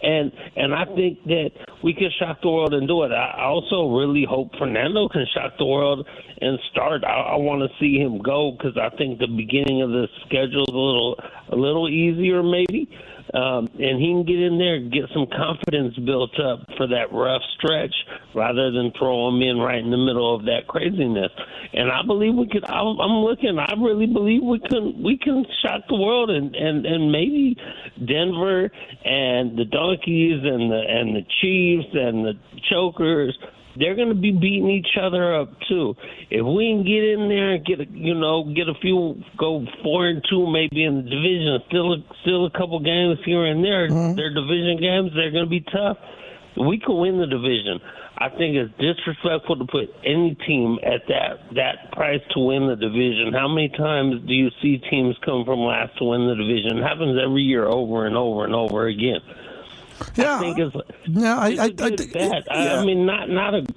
[SPEAKER 12] And I think that we can shock the world and do it. I also really hope Fernando can shock the world and start. I want to see him go because I think the beginning of the schedule is a little easier maybe. And he can get in there and get some confidence built up for that rough stretch rather than throw him in right in the middle of that craziness. And I believe we could. I really believe we can shock the world and maybe Denver and the Donkeys and the Chiefs and the Chokers. They're going to be beating each other up too. If we can get in there and get a few, go 4-2 maybe in the division, still a couple games here and there. They're division games. They're going to be tough. We can win the division. I think it's disrespectful to put any team at that price to win the division. How many times do you see teams come from last to win the division? It happens every year over and over and over again.
[SPEAKER 5] Yeah,
[SPEAKER 12] I think it's
[SPEAKER 5] bet.
[SPEAKER 12] I mean, not like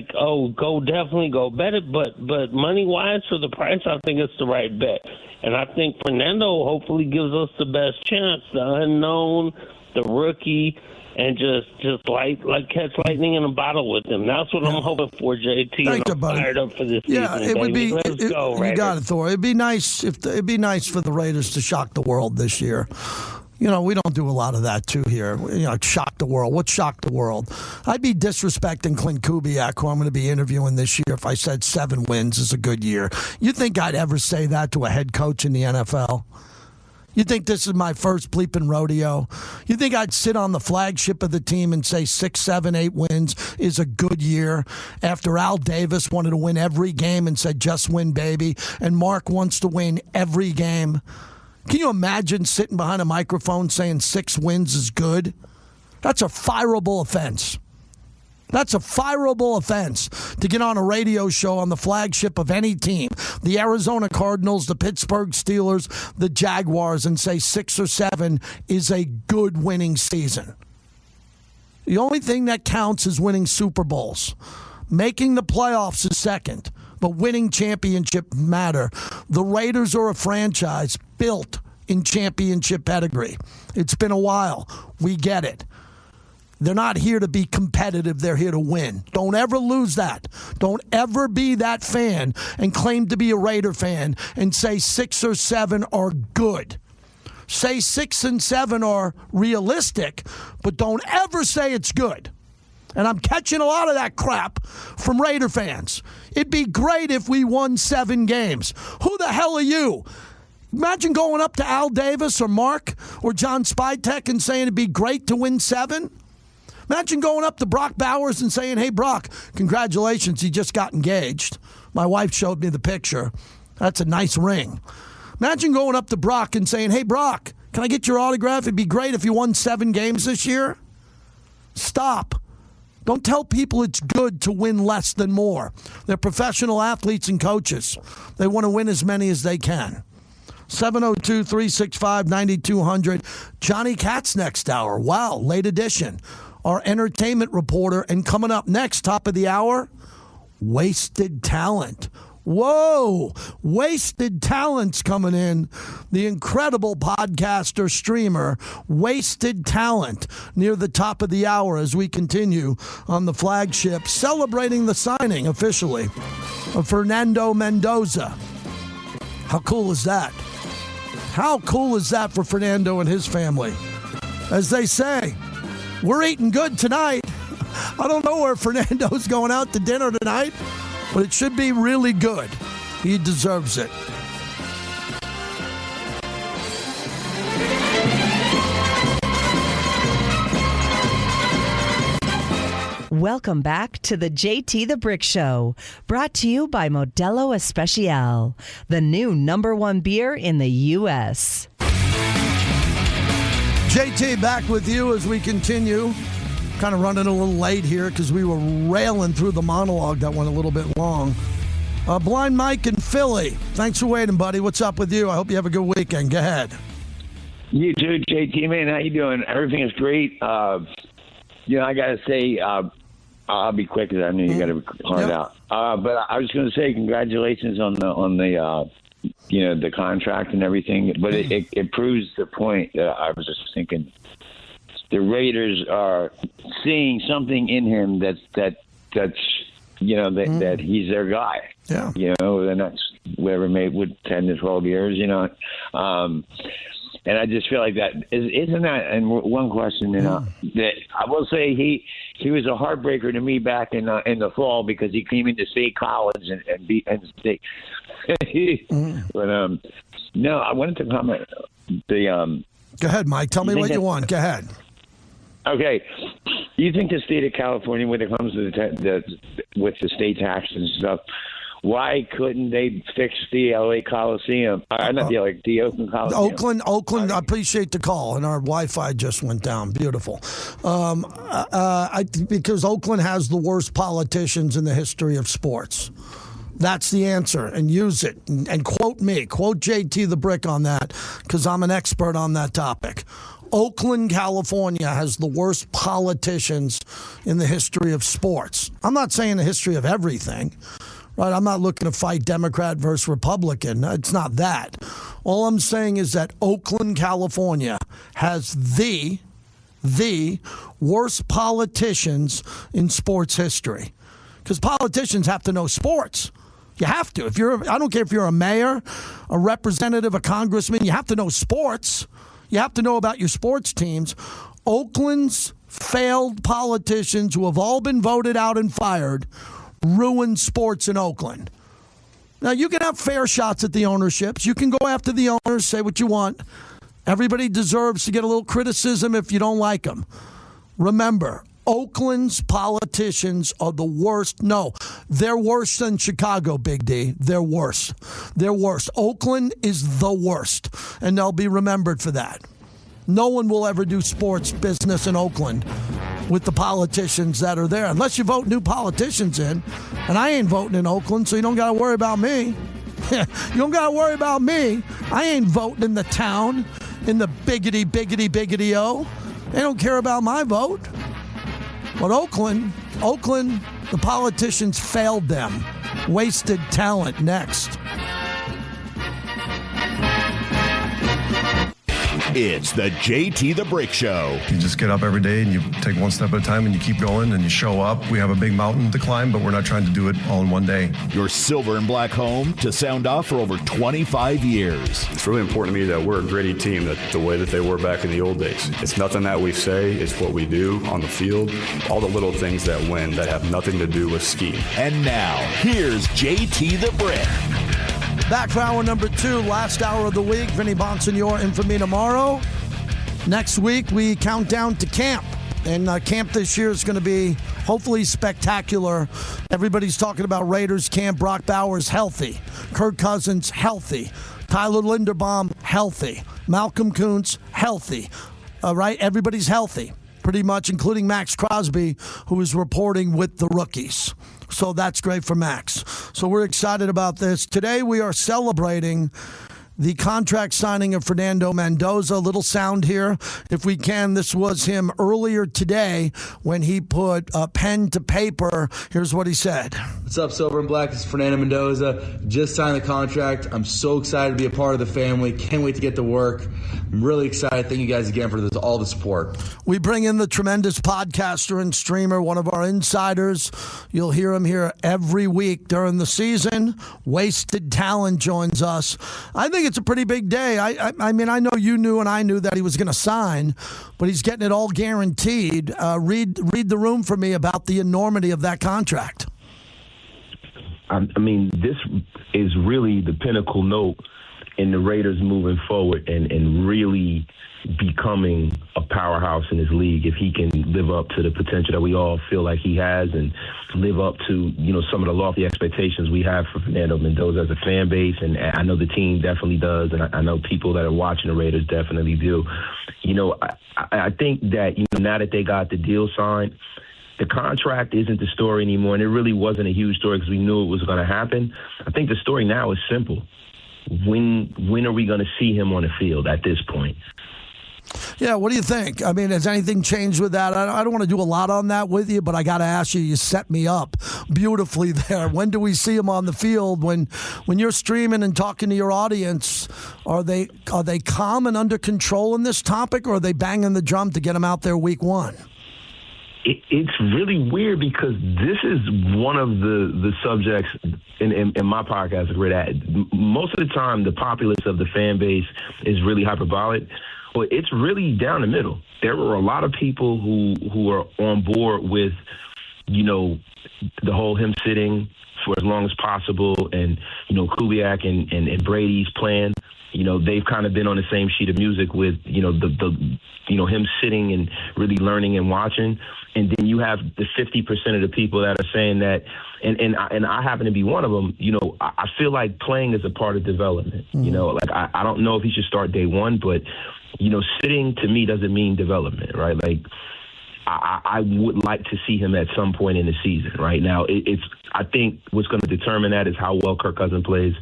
[SPEAKER 12] definitely go bet it, but money wise for the price, I think it's the right bet, and I think Fernando hopefully gives us the best chance, the unknown, the rookie, and just catch lightning in a bottle with him. That's what I'm hoping for, JT.
[SPEAKER 5] Thank you, buddy.
[SPEAKER 12] Fired up for this
[SPEAKER 5] season,
[SPEAKER 12] it
[SPEAKER 5] would be.
[SPEAKER 12] Let's go,
[SPEAKER 5] you
[SPEAKER 12] Raiders.
[SPEAKER 5] got it, Thor. It'd be nice for the Raiders to shock the world this year. We don't do a lot of that, too, here. Shock the world. What shock the world? I'd be disrespecting Clint Kubiak, who I'm going to be interviewing this year, if I said 7 wins is a good year. You think I'd ever say that to a head coach in the NFL? You think this is my first bleeping rodeo? You think I'd sit on the flagship of the team and say 6, 7, 8 wins is a good year after Al Davis wanted to win every game and said, just win, baby, and Mark wants to win every game? Can you imagine sitting behind a microphone saying 6 wins is good? That's a fireable offense. That's a fireable offense to get on a radio show on the flagship of any team, the Arizona Cardinals, the Pittsburgh Steelers, the Jaguars, and say 6 or 7 is a good winning season. The only thing that counts is winning Super Bowls. Making the playoffs is second, but winning championship matter. The Raiders are a franchise built in championship pedigree. It's been a while. We get it. They're not here to be competitive. They're here to win. Don't ever lose that. Don't ever be that fan and claim to be a Raider fan and say 6 or 7 are good. Say 6 and 7 are realistic, but don't ever say it's good. And I'm catching a lot of that crap from Raider fans. It'd be great if we won 7 games. Who the hell are you? Imagine going up to Al Davis or Mark or John Spytek and saying it'd be great to win 7. Imagine going up to Brock Bowers and saying, hey, Brock, congratulations, he just got engaged. My wife showed me the picture. That's a nice ring. Imagine going up to Brock and saying, hey, Brock, can I get your autograph? It'd be great if you won 7 games this year. Stop. Don't tell people it's good to win less than more. They're professional athletes and coaches. They want to win as many as they can. 702-365-9200. Johnny Katz next hour. Wow, late edition. Our entertainment reporter. And coming up next, top of the hour, Wasted Talent. Whoa, Wasted Talent's coming in. The incredible podcaster, streamer, Wasted Talent, near the top of the hour as we continue on the flagship, celebrating the signing officially of Fernando Mendoza. How cool is that? How cool is that for Fernando and his family? As they say, we're eating good tonight. I don't know where Fernando's going out to dinner tonight, but it should be really good. He deserves it.
[SPEAKER 9] Welcome back to the JT the Brick Show, brought to you by Modelo Especial, the new #1 beer in the U.S.
[SPEAKER 5] JT back with you as we continue. Kind of running a little late here because we were railing through the monologue that went a little bit long. Blind Mike in Philly. Thanks for waiting, buddy. What's up with you? I hope you have a good weekend. Go ahead.
[SPEAKER 13] You too, JT, man. How you doing? Everything is great. I got to say, I'll be quick because I know you got to call out. But I was going to say congratulations on the contract and everything. But it proves the point that I was just thinking. The Raiders are seeing something in him that he's their guy.
[SPEAKER 5] Yeah.
[SPEAKER 13] The next whatever with 10 to 12 years. And I just feel like that isn't that. And one question, that I will say he was a heartbreaker to me back in the fall because he came into State College and beat Penn State. But no, I wanted to comment. Go
[SPEAKER 5] ahead, Mike. Tell me what you want. Go ahead.
[SPEAKER 13] Okay, you think the state of California, when it comes to with the state taxes and stuff, why couldn't they fix the LA Coliseum? Not the LA, the Oakland Coliseum.
[SPEAKER 5] Oakland. I appreciate the call, and our Wi-Fi just went down. Beautiful. Because Oakland has the worst politicians in the history of sports. That's the answer, and use it. And quote me, quote JT the Brick on that, because I'm an expert on that topic. Oakland, California has the worst politicians in the history of sports. I'm not saying the history of everything, right? I'm not looking to fight Democrat versus Republican. It's not that. All I'm saying is that Oakland, California has the worst politicians in sports history. Because politicians have to know sports. You have to. I don't care if you're a mayor, a representative, a congressman, you have to know sports. You have to know about your sports teams. Oakland's failed politicians who have all been voted out and fired ruined sports in Oakland. Now, you can have fair shots at the ownerships. You can go after the owners, say what you want. Everybody deserves to get a little criticism if you don't like them. Remember, Oakland's politicians are the worst. No, they're worse than Chicago, Big D. They're worse. They're worse. Oakland is the worst, and they'll be remembered for that. No one will ever do sports business in Oakland with the politicians that are there, unless you vote new politicians in. And I ain't voting in Oakland, so you don't got to worry about me. You don't got to worry about me. I ain't voting in the town, in the biggity-o. They don't care about my vote. But Oakland, the politicians failed them. Wasted talent next.
[SPEAKER 1] It's the JT the Brick Show.
[SPEAKER 14] You just get up every day and you take one step at a time and you keep going and you show up. We have a big mountain to climb, but we're not trying to do it all in one day.
[SPEAKER 1] Your silver and black home to sound off for over 25 years.
[SPEAKER 2] It's really important to me that we're a gritty team, that the way that they were back in the old days. It's nothing that we say, it's what we do on the field. All the little things that win that have nothing to do with scheme.
[SPEAKER 1] And now, here's JT the Brick.
[SPEAKER 5] Back for hour number 2, last hour of the week. Vinny Bonsignore in for me tomorrow. Next week, we count down to camp. And camp this year is going to be hopefully spectacular. Everybody's talking about Raiders camp. Brock Bowers, healthy. Kirk Cousins, healthy. Tyler Linderbaum, healthy. Malcolm Kuntz, healthy. Right? Everybody's healthy. pretty much, including Max Crosby, who is reporting with the rookies. So that's great for Max. So we're excited about this. Today we are celebrating the contract signing of Fernando Mendoza. A little sound here, if we can. This was him earlier today when he put a pen to paper. Here's what he said.
[SPEAKER 4] What's up, Silver and Black? This is Fernando Mendoza. Just signed the contract. I'm so excited to be a part of the family. Can't wait to get to work. I'm really excited. Thank you guys again for all the support.
[SPEAKER 5] We bring in the tremendous podcaster and streamer, one of our insiders. You'll hear him here every week during the season. Wasted Talent joins us. I think it's a pretty big day. I mean, I know you knew and I knew that he was going to sign, but he's getting it all guaranteed. Read the room for me about the enormity of that contract.
[SPEAKER 15] I mean, this is really the pinnacle note in the Raiders moving forward and really becoming a powerhouse in this league if he can live up to the potential that we all feel like he has and live up to, some of the lofty expectations we have for Fernando Mendoza as a fan base. And I know the team definitely does, and I know people that are watching the Raiders definitely do. I think that, now that they got the deal signed, the contract isn't the story anymore, and it really wasn't a huge story because we knew it was going to happen. I think the story now is simple. When are we going to see him on the field at this point?
[SPEAKER 5] Yeah, what do you think? I mean, has anything changed with that? I don't want to do a lot on that with you, but I got to ask you, you set me up beautifully there. When do we see him on the field? When you're streaming and talking to your audience, are they calm and under control in this topic, or are they banging the drum to get him out there week one?
[SPEAKER 15] It's really weird because this is one of the subjects in my podcast. Most of the time, the populace of the fan base is really hyperbolic. But it's really down the middle. There were a lot of people who are on board with, the whole him sitting for as long as possible, and Kubiak and Brady's plan. They've kind of been on the same sheet of music with him sitting and really learning and watching. And then you have the 50% of the people that are saying that, and I happen to be one of them. I feel like playing is a part of development.
[SPEAKER 5] Mm-hmm.
[SPEAKER 15] I don't know if he should start day one, but sitting to me doesn't mean development, right? Like, I would like to see him at some point in the season. Right now, I think what's going to determine that is how well Kirk Cousins plays,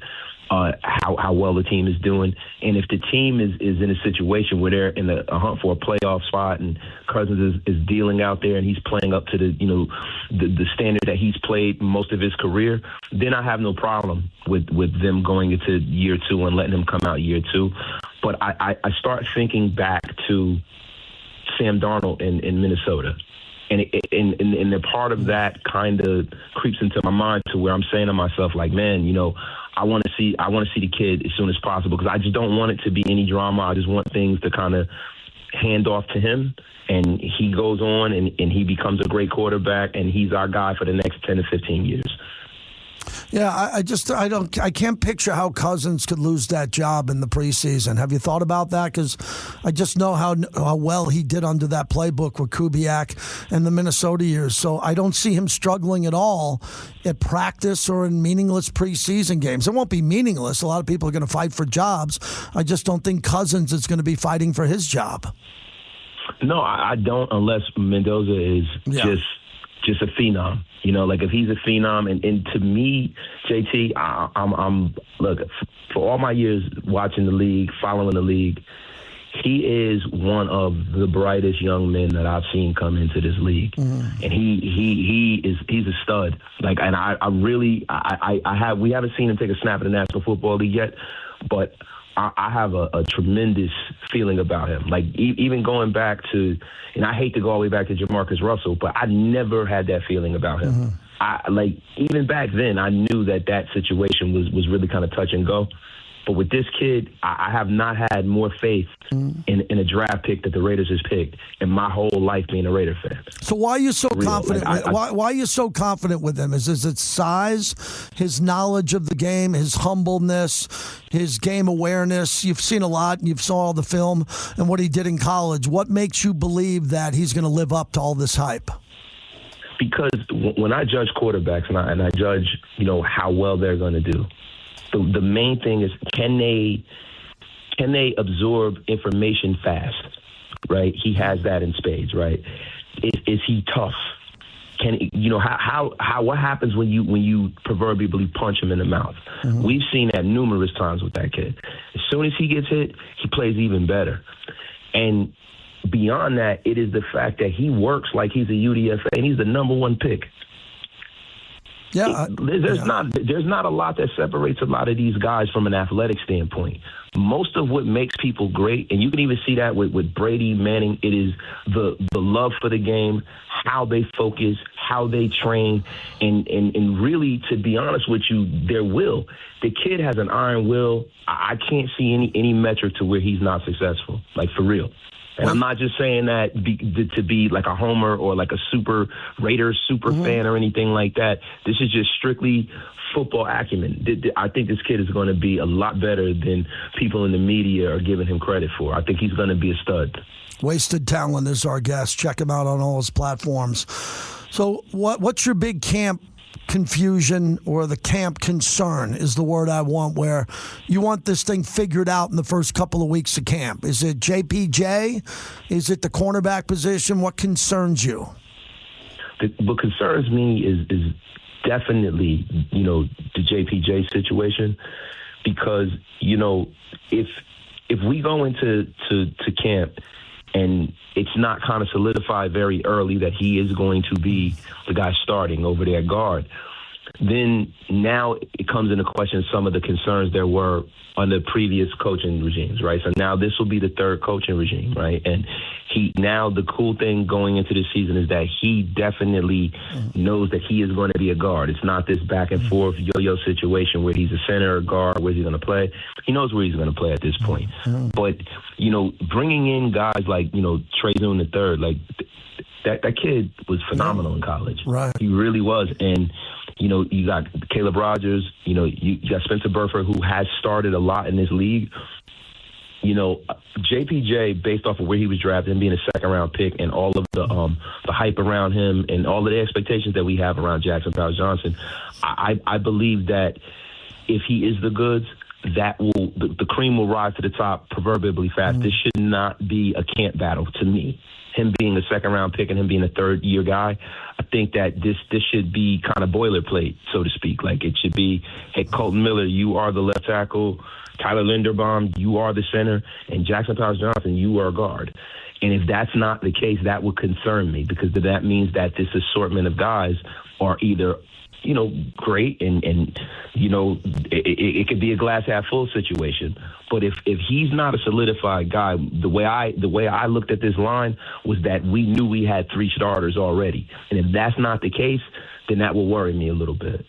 [SPEAKER 15] how well the team is doing, and if the team is in a situation where they're in a hunt for a playoff spot and Cousins is dealing out there and he's playing up to the standard that he's played most of his career, then I have no problem with them going into year two and letting him come out year two. But I start thinking back to Sam Darnold in Minnesota. And the part of that kind of creeps into my mind to where I'm saying to myself, like, man, I want to see the kid as soon as possible because I just don't want it to be any drama. I just want things to kind of hand off to him, and he goes on and he becomes a great quarterback, and he's our guy for the next 10 to 15 years.
[SPEAKER 5] Yeah, I can't picture how Cousins could lose that job in the preseason. Have you thought about that? Because I just know how well he did under that playbook with Kubiak and the Minnesota years. So I don't see him struggling at all at practice or in meaningless preseason games. It won't be meaningless. A lot of people are going to fight for jobs. I just don't think Cousins is going to be fighting for his job. No,
[SPEAKER 15] I don't, unless Mendoza is just a phenom. If he's a phenom, and to me, JT, I'm look, for all my years watching the league, following the league, he is one of the brightest young men that I've seen come into this league. Mm-hmm. And he's a stud. We haven't seen him take a snap in the National Football League yet, but I have a tremendous feeling about him. Like, even going back to, and I hate to go all the way back to Jamarcus Russell, but I never had that feeling about him. Mm-hmm. Even back then, I knew that situation was really kind of touch and go. But with this kid, I have not had more faith in a draft pick that the Raiders has picked in my whole life being a Raider fan.
[SPEAKER 5] So why are you so confident? Why are you so confident with him? Is it size, his knowledge of the game, his humbleness, his game awareness? You've seen a lot, and you've saw all the film and what he did in college. What makes you believe that he's going to live up to all this hype?
[SPEAKER 15] Because when I judge quarterbacks and I judge, how well they're going to do, the main thing is can they absorb information fast? right? He has that in spades, right? Is he tough? What happens when you proverbially punch him in the mouth? Mm-hmm. We've seen that numerous times with that kid. As soon as he gets hit, he plays even better. And beyond that, it is the fact that he works like he's a UDFA and he's the number one pick.
[SPEAKER 5] Yeah,
[SPEAKER 15] there's not a lot that separates a lot of these guys from an athletic standpoint. Most of what makes people great, and you can even see that with Brady, Manning, it is the love for the game, how they focus, how they train, and really, to be honest with you, their will. The kid has an iron will. I can't see any metric to where he's not successful, like for real. And I'm not just saying that to be like a homer or like a super Raiders super fan or anything like that. This is just strictly football acumen. I think this kid is going to be a lot better than people in the media are giving him credit for. I think he's going to be a stud.
[SPEAKER 5] Wasted Talent is our guest. Check him out on all his platforms. So what's your big camp confusion, or the camp concern is the word I want, where you want this thing figured out in the first couple of weeks of camp? Is it JPJ? Is it the cornerback position? What concerns you?
[SPEAKER 15] What concerns me is definitely, the JPJ situation, because, if we go into camp and it's not kind of solidified very early that he is going to be the guy starting over there at guard, then now it comes into question some of the concerns there were under previous coaching regimes, right? So now this will be the third coaching regime, right? And now the cool thing going into this season is that he definitely knows that he is going to be a guard. It's not this back and forth yo-yo situation where he's a center or guard. Where's he going to play? He knows where he's going to play at this point. But, bringing in guys like, Trey Zoon III, like that kid was phenomenal in college.
[SPEAKER 5] Right.
[SPEAKER 15] He really was. And, you got Caleb Rogers, you got Spencer Burford, who has started a lot in this league. JPJ, based off of where he was drafted and being a second-round pick and all of the hype around him and all of the expectations that we have around Jackson Powell-Johnson, I believe that if he is the goods, that will the cream will rise to the top proverbially fast. This should not be a camp battle to me. Him being a second-round pick and him being a third-year guy, I think that this should be kind of boilerplate, so to speak. Like, it should be, hey, Colton Miller, you are the left tackle. Tyler Linderbaum, you are the center. And Jackson Powell-Johnson, you are a guard. And if that's not the case, that would concern me, because that means that this assortment of guys are either great and it could be a glass half full situation. But if he's not a solidified guy, the way I looked at this line was that we knew we had three starters already. And if that's not the case, then that will worry me a little bit.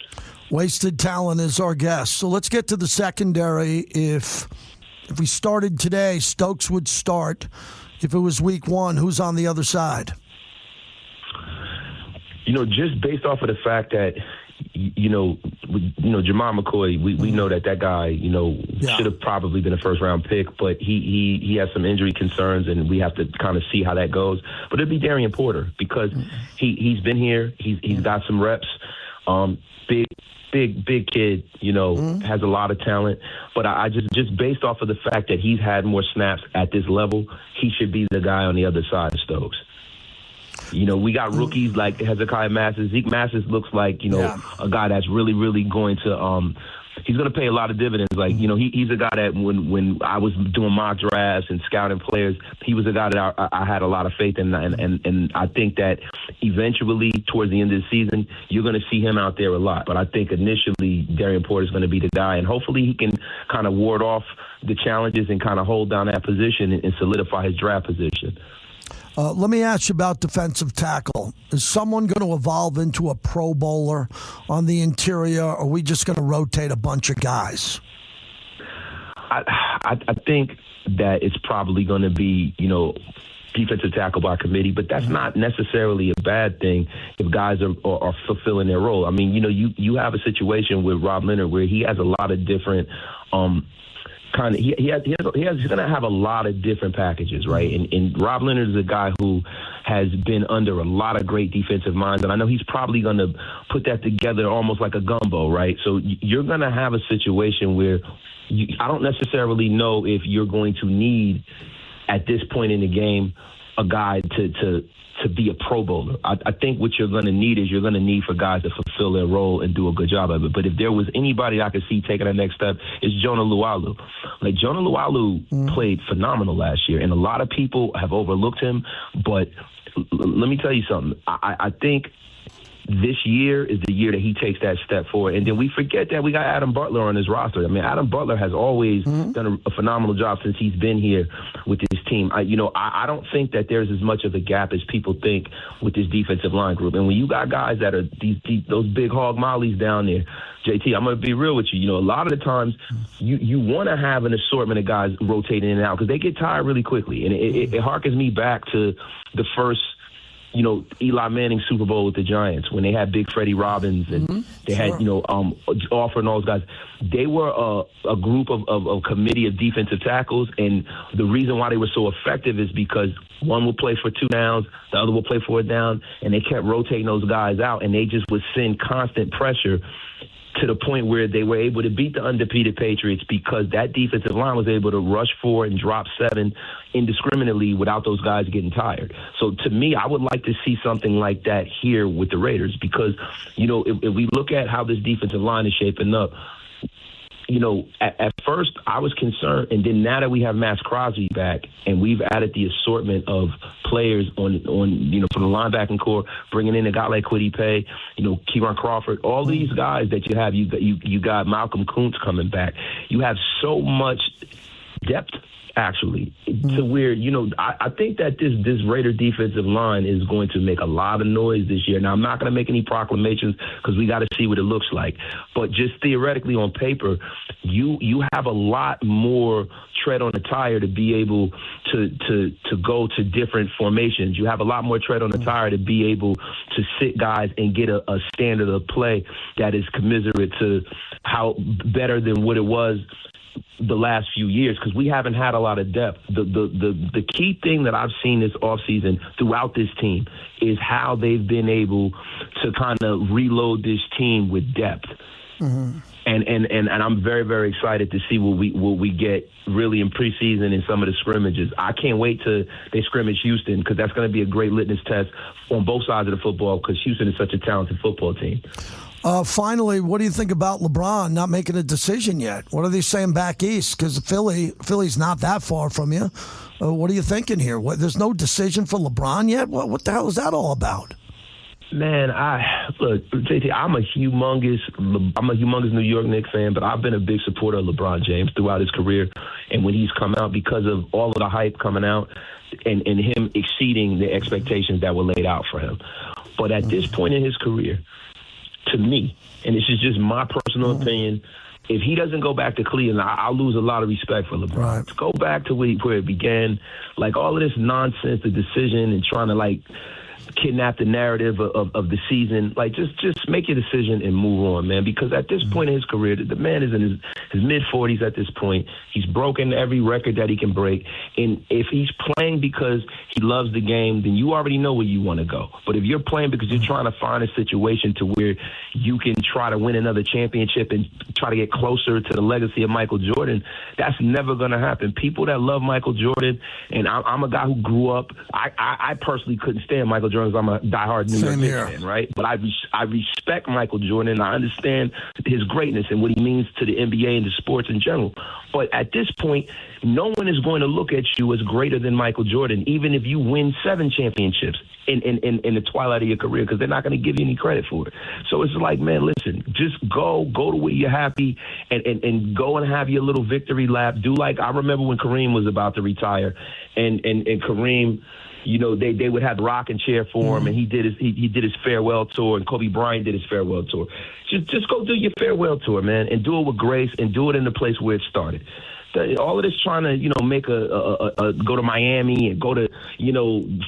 [SPEAKER 5] Wasted Talent is our guest. So let's get to the secondary. If we started today, Stokes would start. If it was week one, who's on the other side?
[SPEAKER 15] Just based off of the fact that, Jamar McCoy, we know that guy, should have probably been a first-round pick, but he has some injury concerns, and we have to kind of see how that goes. But it'd be Darian Porter, because he's been here. He's got some reps. Big kid, has a lot of talent. But I just based off of the fact that he's had more snaps at this level, he should be the guy on the other side of Stokes. We got rookies like Hezekiah Massis. Zeke Massis looks like, a guy that's really, really going to he's going to pay a lot of dividends. Like, he's a guy that when I was doing mock drafts and scouting players, he was a guy that I had a lot of faith in. And I think that eventually, towards the end of the season, you're going to see him out there a lot. But I think initially, Darian Porter is going to be the guy. And hopefully he can kind of ward off the challenges and kind of hold down that position and solidify his draft position.
[SPEAKER 5] Let me ask you about defensive tackle. Is someone going to evolve into a Pro Bowler on the interior, or are we just going to rotate a bunch of guys?
[SPEAKER 15] I think that it's probably going to be, defensive tackle by committee, but that's not necessarily a bad thing if guys are fulfilling their role. I mean, you have a situation with Rob Leonard where he has a lot of different he's going to have a lot of different packages, right? And Rob Leonard is a guy who has been under a lot of great defensive minds, and I know he's probably going to put that together almost like a gumbo, right? So you're going to have a situation where I don't necessarily know if you're going to need at this point in the game, a guy to be a Pro Bowler. I think what you're going to need is you're going to need for guys to fulfill their role and do a good job of it. But if there was anybody I could see taking that next step, it's Jonah Lualu. Like, Jonah Lualu played phenomenal last year, and a lot of people have overlooked him. But let me tell you something. I think this year is the year that he takes that step forward. And then we forget that we got Adam Butler on his roster. I mean, Adam Butler has always done a phenomenal job since he's been here with his team. I don't think that there's as much of a gap as people think with this defensive line group. And when you got guys that are those big hog mollies down there, JT, I'm going to be real with you. You know, a lot of the times you want to have an assortment of guys rotating in and out because they get tired really quickly. And it harkens me back to the first Eli Manning Super Bowl with the Giants when they had Big Freddie Robbins and they had, Offer and all those guys. They were a group of committee of defensive tackles, and the reason why they were so effective is because one would play for 2 downs, the other would play for a down, and they kept rotating those guys out, and they just would send constant pressure to the point where they were able to beat the undefeated Patriots because that defensive line was able to rush 4 and drop 7 indiscriminately without those guys getting tired. So to me, I would like to see something like that here with the Raiders because, if we look at how this defensive line is shaping up, at first I was concerned, and then now that we have Max Crosby back and we've added the assortment of players on from the linebacking core, bringing in a guy like Kwity Paye, Kieran Crawford, all these guys that you have, you got Malcolm Kuntz coming back. You have so much depth, actually, to where, I think that this Raider defensive line is going to make a lot of noise this year. Now, I'm not going to make any proclamations because we got to see what it looks like. But just theoretically on paper, you have a lot more tread on the tire to be able to go to different formations. You have a lot more tread on the tire to be able to sit guys and get a standard of play that is commiserate to how better than what it was the last few years, because we haven't had a lot of depth. The key thing that I've seen this offseason throughout this team is how they've been able to kind of reload this team with depth. And I'm very, very excited to see what we get really in preseason in some of the scrimmages. I can't wait till they scrimmage Houston because that's going to be a great litmus test on both sides of the football because Houston is such a talented football team.
[SPEAKER 5] Finally, what do you think about LeBron not making a decision yet? What are they saying back east? Because Philly's not that far from you. What are you thinking here? There's no decision for LeBron yet? What the hell is that all about?
[SPEAKER 15] Man, look, JT, I'm a humongous New York Knicks fan, but I've been a big supporter of LeBron James throughout his career. And when he's come out, because of all of the hype coming out and him exceeding the expectations that were laid out for him. But at this point in his career, to me, and this is just my personal opinion, if he doesn't go back to Cleveland, I'll lose a lot of respect for LeBron. Right. To go back to where it began, like all of this nonsense, the decision and trying to kidnap the narrative of the season, just make your decision and move on, man, because at this point in his career, the man is in his mid-40s at this point. He's broken every record that he can break, and if he's playing because he loves the game, then you already know where you want to go. But if you're playing because you're trying to find a situation to where you can try to win another championship and try to get closer to the legacy of Michael Jordan, that's never going to happen. People that love Michael Jordan, and I'm a guy who grew up, I personally couldn't stand Michael Jordan. I'm a diehard New York Knicks fan, right? But I respect Michael Jordan, and I understand his greatness and what he means to the NBA and to sports in general. But at this point, no one is going to look at you as greater than Michael Jordan, even if you win 7 championships in the twilight of your career, because they're not going to give you any credit for it. So it's like, man, listen, just go to where you're happy and go and have your little victory lap. Do like I remember when Kareem was about to retire, and Kareem, they would have the rocking chair for him, and he did his farewell tour, and Kobe Bryant did his farewell tour. Just go do your farewell tour, man, and do it with grace, and do it in the place where it started. All of this trying to, make go to Miami and go to,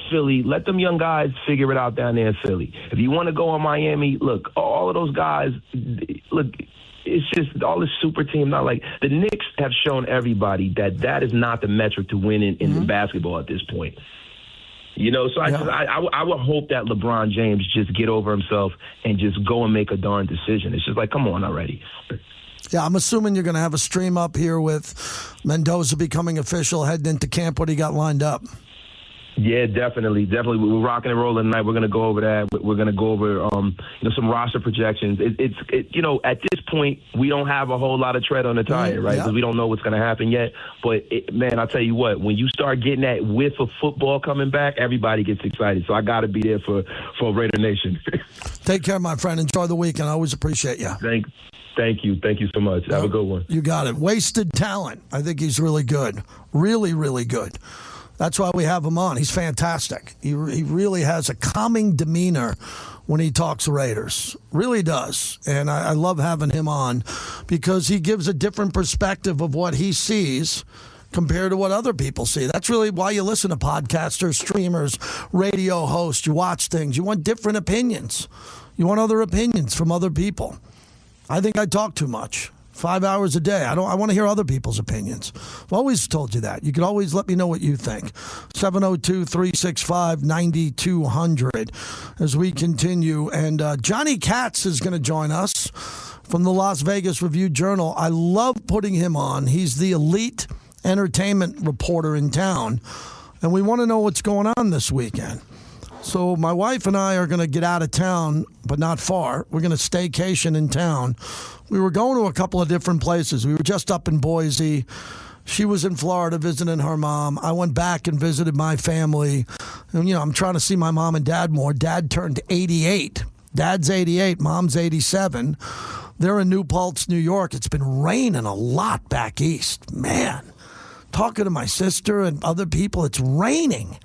[SPEAKER 15] Philly. Let them young guys figure it out down there in Philly. If you want to go in Miami, look, all of those guys, look. It's just all this super team. Not like the Knicks have shown everybody that is not the metric to win in the basketball at this point. So I would hope that LeBron James just get over himself and just go and make a darn decision. It's just like, come on already.
[SPEAKER 5] Yeah, I'm assuming you're going to have a stream up here with Mendoza becoming official, heading into camp. What do you got lined up?
[SPEAKER 15] Yeah, definitely. We're rocking and rolling tonight. We're going to go over that. We're going to go over, some roster projections. At this point, we don't have a whole lot of tread on the tire, right? Because we don't know what's going to happen yet. But, man, I'll tell you what, when you start getting that whiff of football coming back, everybody gets excited. So I got to be there for Raider Nation.
[SPEAKER 5] Take care, my friend. Enjoy the weekend. I always appreciate you.
[SPEAKER 15] Thank you. Thank you so much. Have a good one.
[SPEAKER 5] You got it. Wasted talent. I think he's really good. Really, really good. That's why we have him on. He's fantastic. He really has a calming demeanor when he talks Raiders. Really does. And I love having him on because he gives a different perspective of what he sees compared to what other people see. That's really why you listen to podcasters, streamers, radio hosts. You watch things. You want different opinions. You want other opinions from other people. I think I talk too much. 5 hours a day. I want to hear other people's opinions. I've always told you that. You can always let me know what you think. 702-365-9200 as we continue. And Johnny Katz is going to join us from the Las Vegas Review-Journal. I love putting him on. He's the elite entertainment reporter in town. And we want to know what's going on this weekend. So my wife and I are going to get out of town, but not far. We're going to staycation in town. We were going to a couple of different places. We were just up in Boise. She was in Florida visiting her mom. I went back and visited my family. And, I'm trying to see my mom and dad more. Dad turned 88. Dad's 88. Mom's 87. They're in New Paltz, New York. It's been raining a lot back east. Man, talking to my sister and other people, it's raining.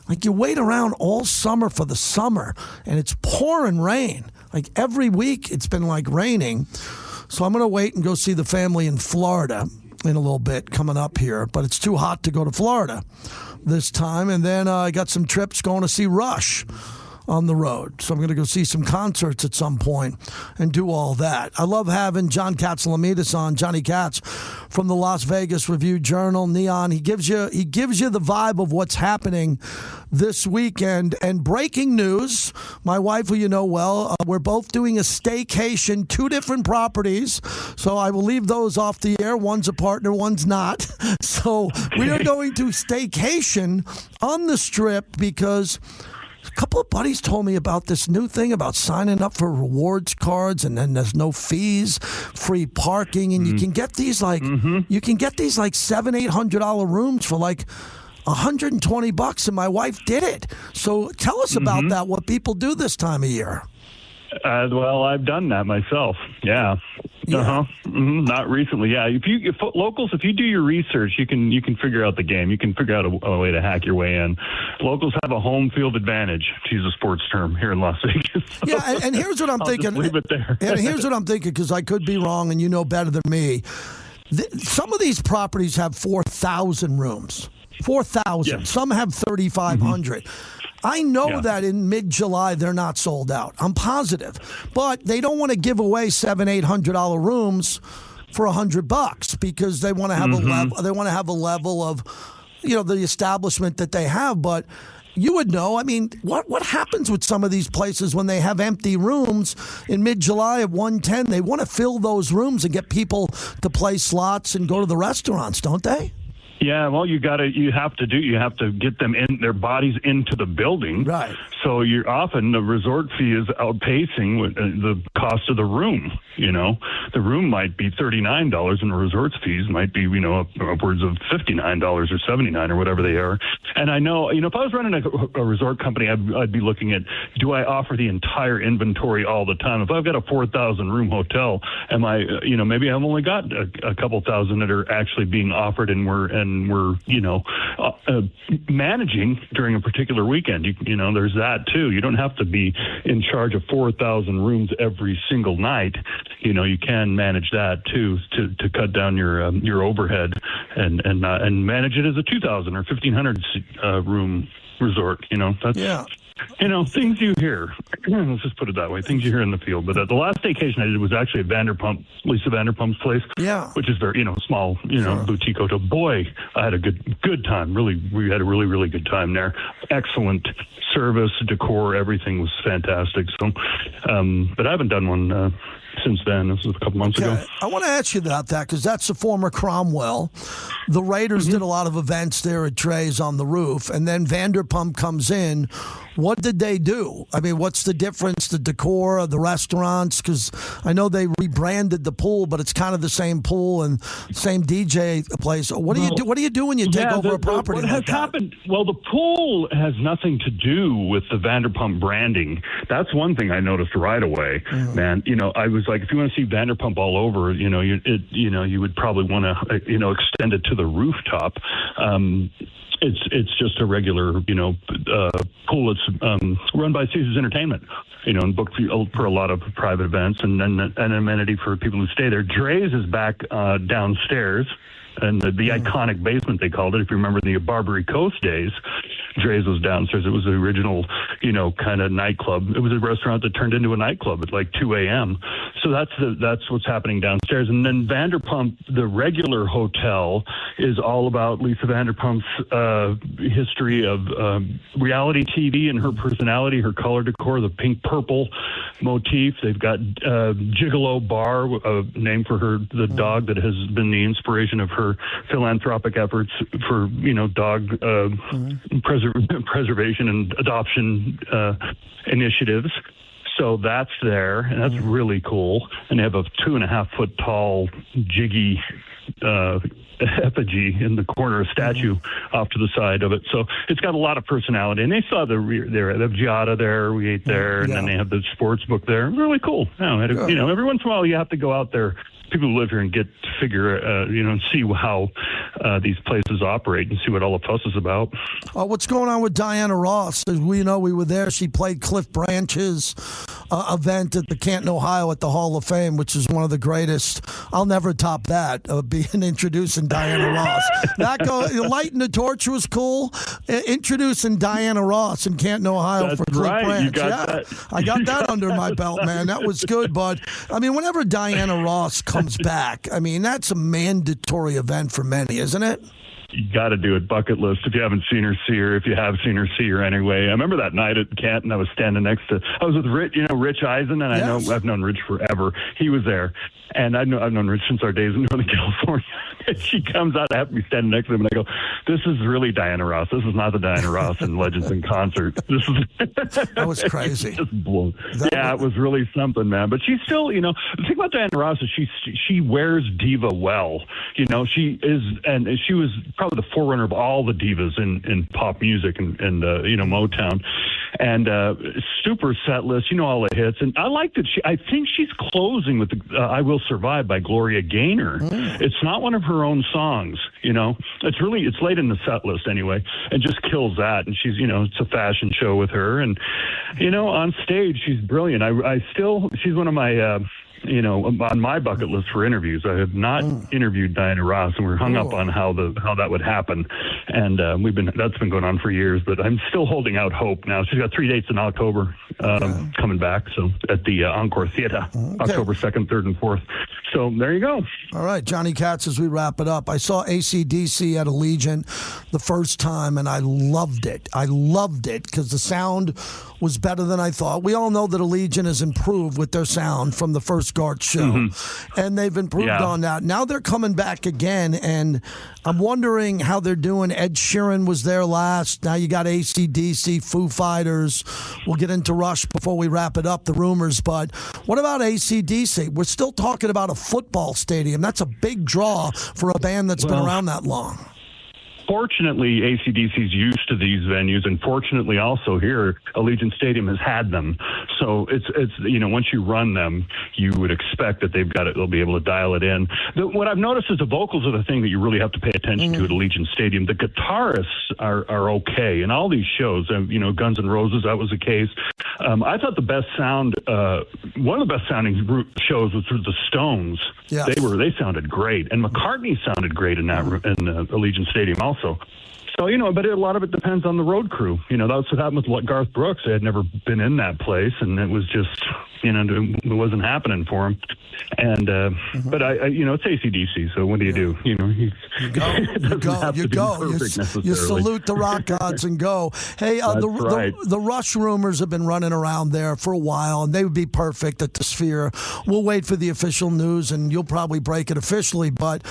[SPEAKER 5] Like you wait around all summer for the summer, and it's pouring rain. Like every week it's been like raining. So I'm going to wait and go see the family in Florida in a little bit coming up here. But it's too hot to go to Florida this time. And then I got some trips going to see Rush on the road. So I'm going to go see some concerts at some point and do all that. I love having John Katz-Lamidis on, Johnny Katz from the Las Vegas Review-Journal, Neon. He gives you the vibe of what's happening this weekend. And breaking news, my wife, who you know well, we're both doing a staycation, 2 different properties. So I will leave those off the air. One's a partner, one's not. So we are going to staycation on the Strip because a couple of buddies told me about this new thing about signing up for rewards cards, and then there's no fees, free parking, and you can get these like $700-800 rooms for like $120, and my wife did it. So tell us about that. What people do this time of year?
[SPEAKER 16] Well, I've done that myself. Yeah. Not recently. Yeah. If locals, if you do your research, you can figure out the game. You can figure out a way to hack your way in. Locals have a home field advantage, to use a sports term, here in Las Vegas. So
[SPEAKER 5] yeah, and here's what I'm thinking.
[SPEAKER 16] Just leave it there.
[SPEAKER 5] And here's what I'm thinking, because I could be wrong, and you know better than me. Some of these properties have 4,000 rooms. 4,000. Yes. Some have 3,500. I know that in mid-July they're not sold out. I'm positive. But they don't want to give away $700-800 rooms for $100 because they want to have a level. They want to have a level of, the establishment that they have. But you would know. I mean, what happens with some of these places when they have empty rooms in mid-July at 1:10? They want to fill those rooms and get people to play slots and go to the restaurants, don't they?
[SPEAKER 16] Yeah, well, you have to get them in their bodies into the building.
[SPEAKER 5] Right.
[SPEAKER 16] So you're often the resort fee is outpacing the cost of the room. The room might be $39 and the resort's fees might be, upwards of $59 or $79 or whatever they are. And I know, if I was running a resort company, I'd be looking at, do I offer the entire inventory all the time? If I've got a 4,000 room hotel, am I, maybe I've only got a couple thousand that are actually being offered and we're managing during a particular weekend. There's that too. You don't have to be in charge of 4,000 rooms every single night. You can manage that too to cut down your overhead and manage it as a 2,000 or 1,500 room resort. Things you hear. Let's just put it that way. Things you hear in the field. But the last vacation I did was actually at Lisa Vanderpump's place.
[SPEAKER 5] Yeah.
[SPEAKER 16] Which is very, small, boutique hotel. Boy, I had a good time. Really, we had a really, really good time there. Excellent service, decor, everything was fantastic. So, but I haven't done one since then. This was a couple months ago.
[SPEAKER 5] I want to ask you about that because that's the former Cromwell. The Raiders did a lot of events there at Dre's on the roof, and then Vanderpump comes in. What did they do? I mean, what's the difference, the decor of the restaurants? Because I know they rebranded the pool, but it's kind of the same pool and same DJ place. What do you do? What do you do when you take over a property?
[SPEAKER 16] What has happened? Well, the pool has nothing to do with the Vanderpump branding. That's one thing I noticed right away, man. You know, I was like, if you want to see Vanderpump all over, you would probably want to, extend it to the rooftop. It's just a regular, pool. It's run by Caesars Entertainment, and booked for a lot of private events and then an amenity for people who stay there. Dre's is back downstairs. And the iconic basement, they called it. If you remember the Barbary Coast days, Dre's was downstairs. It was the original, kind of nightclub. It was a restaurant that turned into a nightclub at like 2 a.m. So that's what's happening downstairs. And then Vanderpump, the regular hotel, is all about Lisa Vanderpump's history of reality TV and her personality, her color decor, the pink-purple motif. They've got Gigolo Bar, named for the dog that has been the inspiration of her philanthropic efforts for dog preservation and adoption initiatives. So that's there, and that's really cool. And they have a 2.5 foot tall Jiggy effigy in the corner, a statue off to the side of it. So it's got a lot of personality. And they saw the Giada there, we ate there, and then they have the sports book there. Really cool. Every once in a while you have to go out there. People who live here and get to figure, and see how these places operate and see what all the fuss is about.
[SPEAKER 5] What's going on with Diana Ross? As we know, we were there. She played Cliff Branch's event at the Canton, Ohio at the Hall of Fame, which is one of the greatest. I'll never top that, being introducing Diana Ross. Lighting the Torch was cool. Introducing Diana Ross in Canton, Ohio for Cliff Branch.
[SPEAKER 16] You got that.
[SPEAKER 5] I got that under my belt, man. That was good, bud. I mean, whenever Diana Ross comes back, I mean, that's a mandatory event for many, isn't it?
[SPEAKER 16] You got to do it. Bucket list. If you haven't seen her, see her. If you have seen her, see her anyway. I remember that night at Canton, I was standing next to, I was with Rich Eisen, and
[SPEAKER 5] Yes.
[SPEAKER 16] I've known Rich forever. He was there. And I've known Rich since our days in Northern California. And she comes out, I have to be standing next to him, and I go, this is really Diana Ross. This is not the Diana Ross in Legends in Concert. This is
[SPEAKER 5] That was crazy.
[SPEAKER 16] Just blown. It was really something, man. But she's still, the thing about Diana Ross is she wears diva well. She is, and she was probably the forerunner of all the divas in pop music and Motown. And super set list, all the hits. And I like that I think she's closing with the I Will Survive by Gloria Gaynor. It's not one of her own songs, It's late in the set list anyway, and just kills that. And she's, it's a fashion show with her. And, on stage, she's brilliant. She's one of my... on my bucket list for interviews. I have not interviewed Diana Ross, and we're hung up on how that would happen. And that's been going on for years, but I'm still holding out hope now. She's got 3 dates in October coming back, so at the Encore Theater, October 2nd, 3rd, and 4th. So there you go.
[SPEAKER 5] All right, Johnny Katz, as we wrap it up, I saw AC/DC at Allegiant the first time, and I loved it. I loved it because the sound was better than I thought. We all know that Allegiant has improved with their sound from the first Gart show, and they've improved on that. Now they're coming back again, and I'm wondering how they're doing. Ed Sheeran was there last. Now you got AC/DC, Foo Fighters. We'll get into Rush before we wrap it up, the rumors. But what about AC/DC? We're still talking about a football stadium. That's a big draw for a band that's been around that long.
[SPEAKER 16] Fortunately, AC/DC's used to these venues, and fortunately also here, Allegiant Stadium has had them. So it's once you run them, you would expect that they'll be able to dial it in. What I've noticed is the vocals are the thing that you really have to pay attention to at Allegiant Stadium. The guitarists are okay. In all these shows, Guns N' Roses, that was the case. I thought the best sound, one of the best sounding shows was the Stones.
[SPEAKER 5] Yes.
[SPEAKER 16] They sounded great, and McCartney sounded great in Allegiant Stadium also. So, but a lot of it depends on the road crew. That's what happened with Garth Brooks. They had never been in that place, and it was just, it wasn't happening for him. And but I it's AC/DC. So what do you do? You
[SPEAKER 5] go. You salute the rock gods and go. Hey, the Rush rumors have been running around there for a while, and they would be perfect at the Sphere. We'll wait for the official news, and you'll probably break it officially. But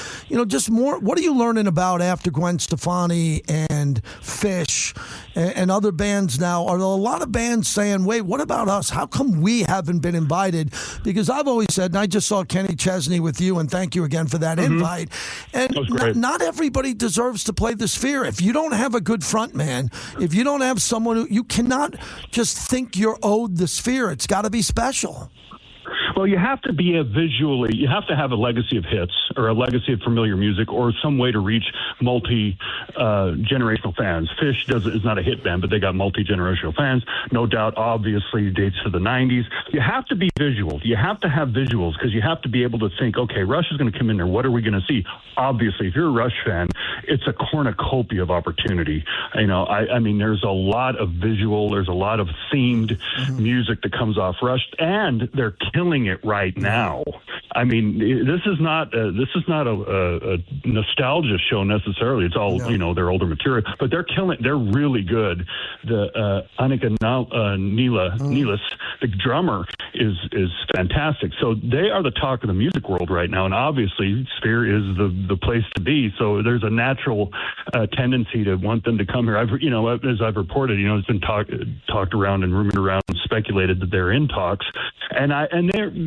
[SPEAKER 5] just more. What are you learning about after Gwen Stefani and Fish and other bands now? Are there a lot of bands saying, "Wait, what about us? How come we haven't been invited?" Because I've always said, and I just saw Kenny Chesney with you, and thank you again for that invite. And not everybody deserves to play the Sphere. If you don't have a good front man, if you don't have someone who, you cannot just think you're owed the Sphere. It's got to be special.
[SPEAKER 16] Well, you have to be you have to have a legacy of hits or a legacy of familiar music or some way to reach multi-generational fans. Fish is not a hit band, but they got multi-generational fans. No doubt, obviously, dates to the 90s. You have to be visual. You have to have visuals because you have to be able to think, okay, Rush is going to come in there. What are we going to see? Obviously, if you're a Rush fan, it's a cornucopia of opportunity. I mean, there's a lot of visual. There's a lot of themed music that comes off Rush, and they're killing it right now. I mean, this is not a nostalgia show necessarily. It's all their older material, but they're killing. They're really good. The Annika Nielsen, the drummer, is fantastic. So they are the talk of the music world right now, and obviously Sphere is the place to be. So there's a natural tendency to want them to come here. As I've reported, it's been talked around and rumored around, and speculated that they're in talks, and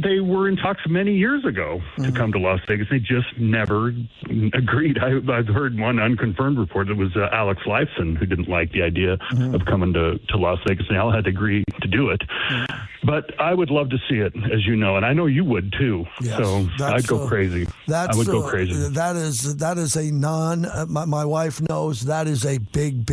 [SPEAKER 16] they were in talks many years ago to come to Las Vegas. They just never agreed. I've heard one unconfirmed report that was Alex Lifeson, who didn't like the idea of coming to Las Vegas, and Al had to agree to do it. But I would love to see it, as you know, and I know you would too. Yes, so I'd go crazy. I would go crazy.
[SPEAKER 5] That is a my wife knows that is a big.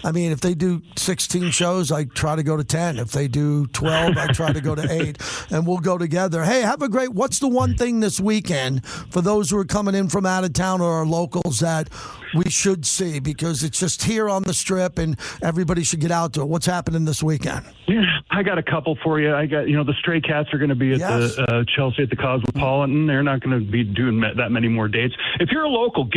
[SPEAKER 5] I mean, if they do 16 shows, I try to go to 10. If they do 12, I try to go to 8, and we'll go together. Hey, have a great. What's the one thing this weekend for those who are coming in from out of town or are locals that we should see, because it's just here on the Strip and everybody should get out to it? What's happening this weekend?
[SPEAKER 16] Yeah, I got a couple for you. I got, the Stray Cats are going to be at the Chelsea at the Cosmopolitan. They're not going to be doing that many more dates. If you're a local,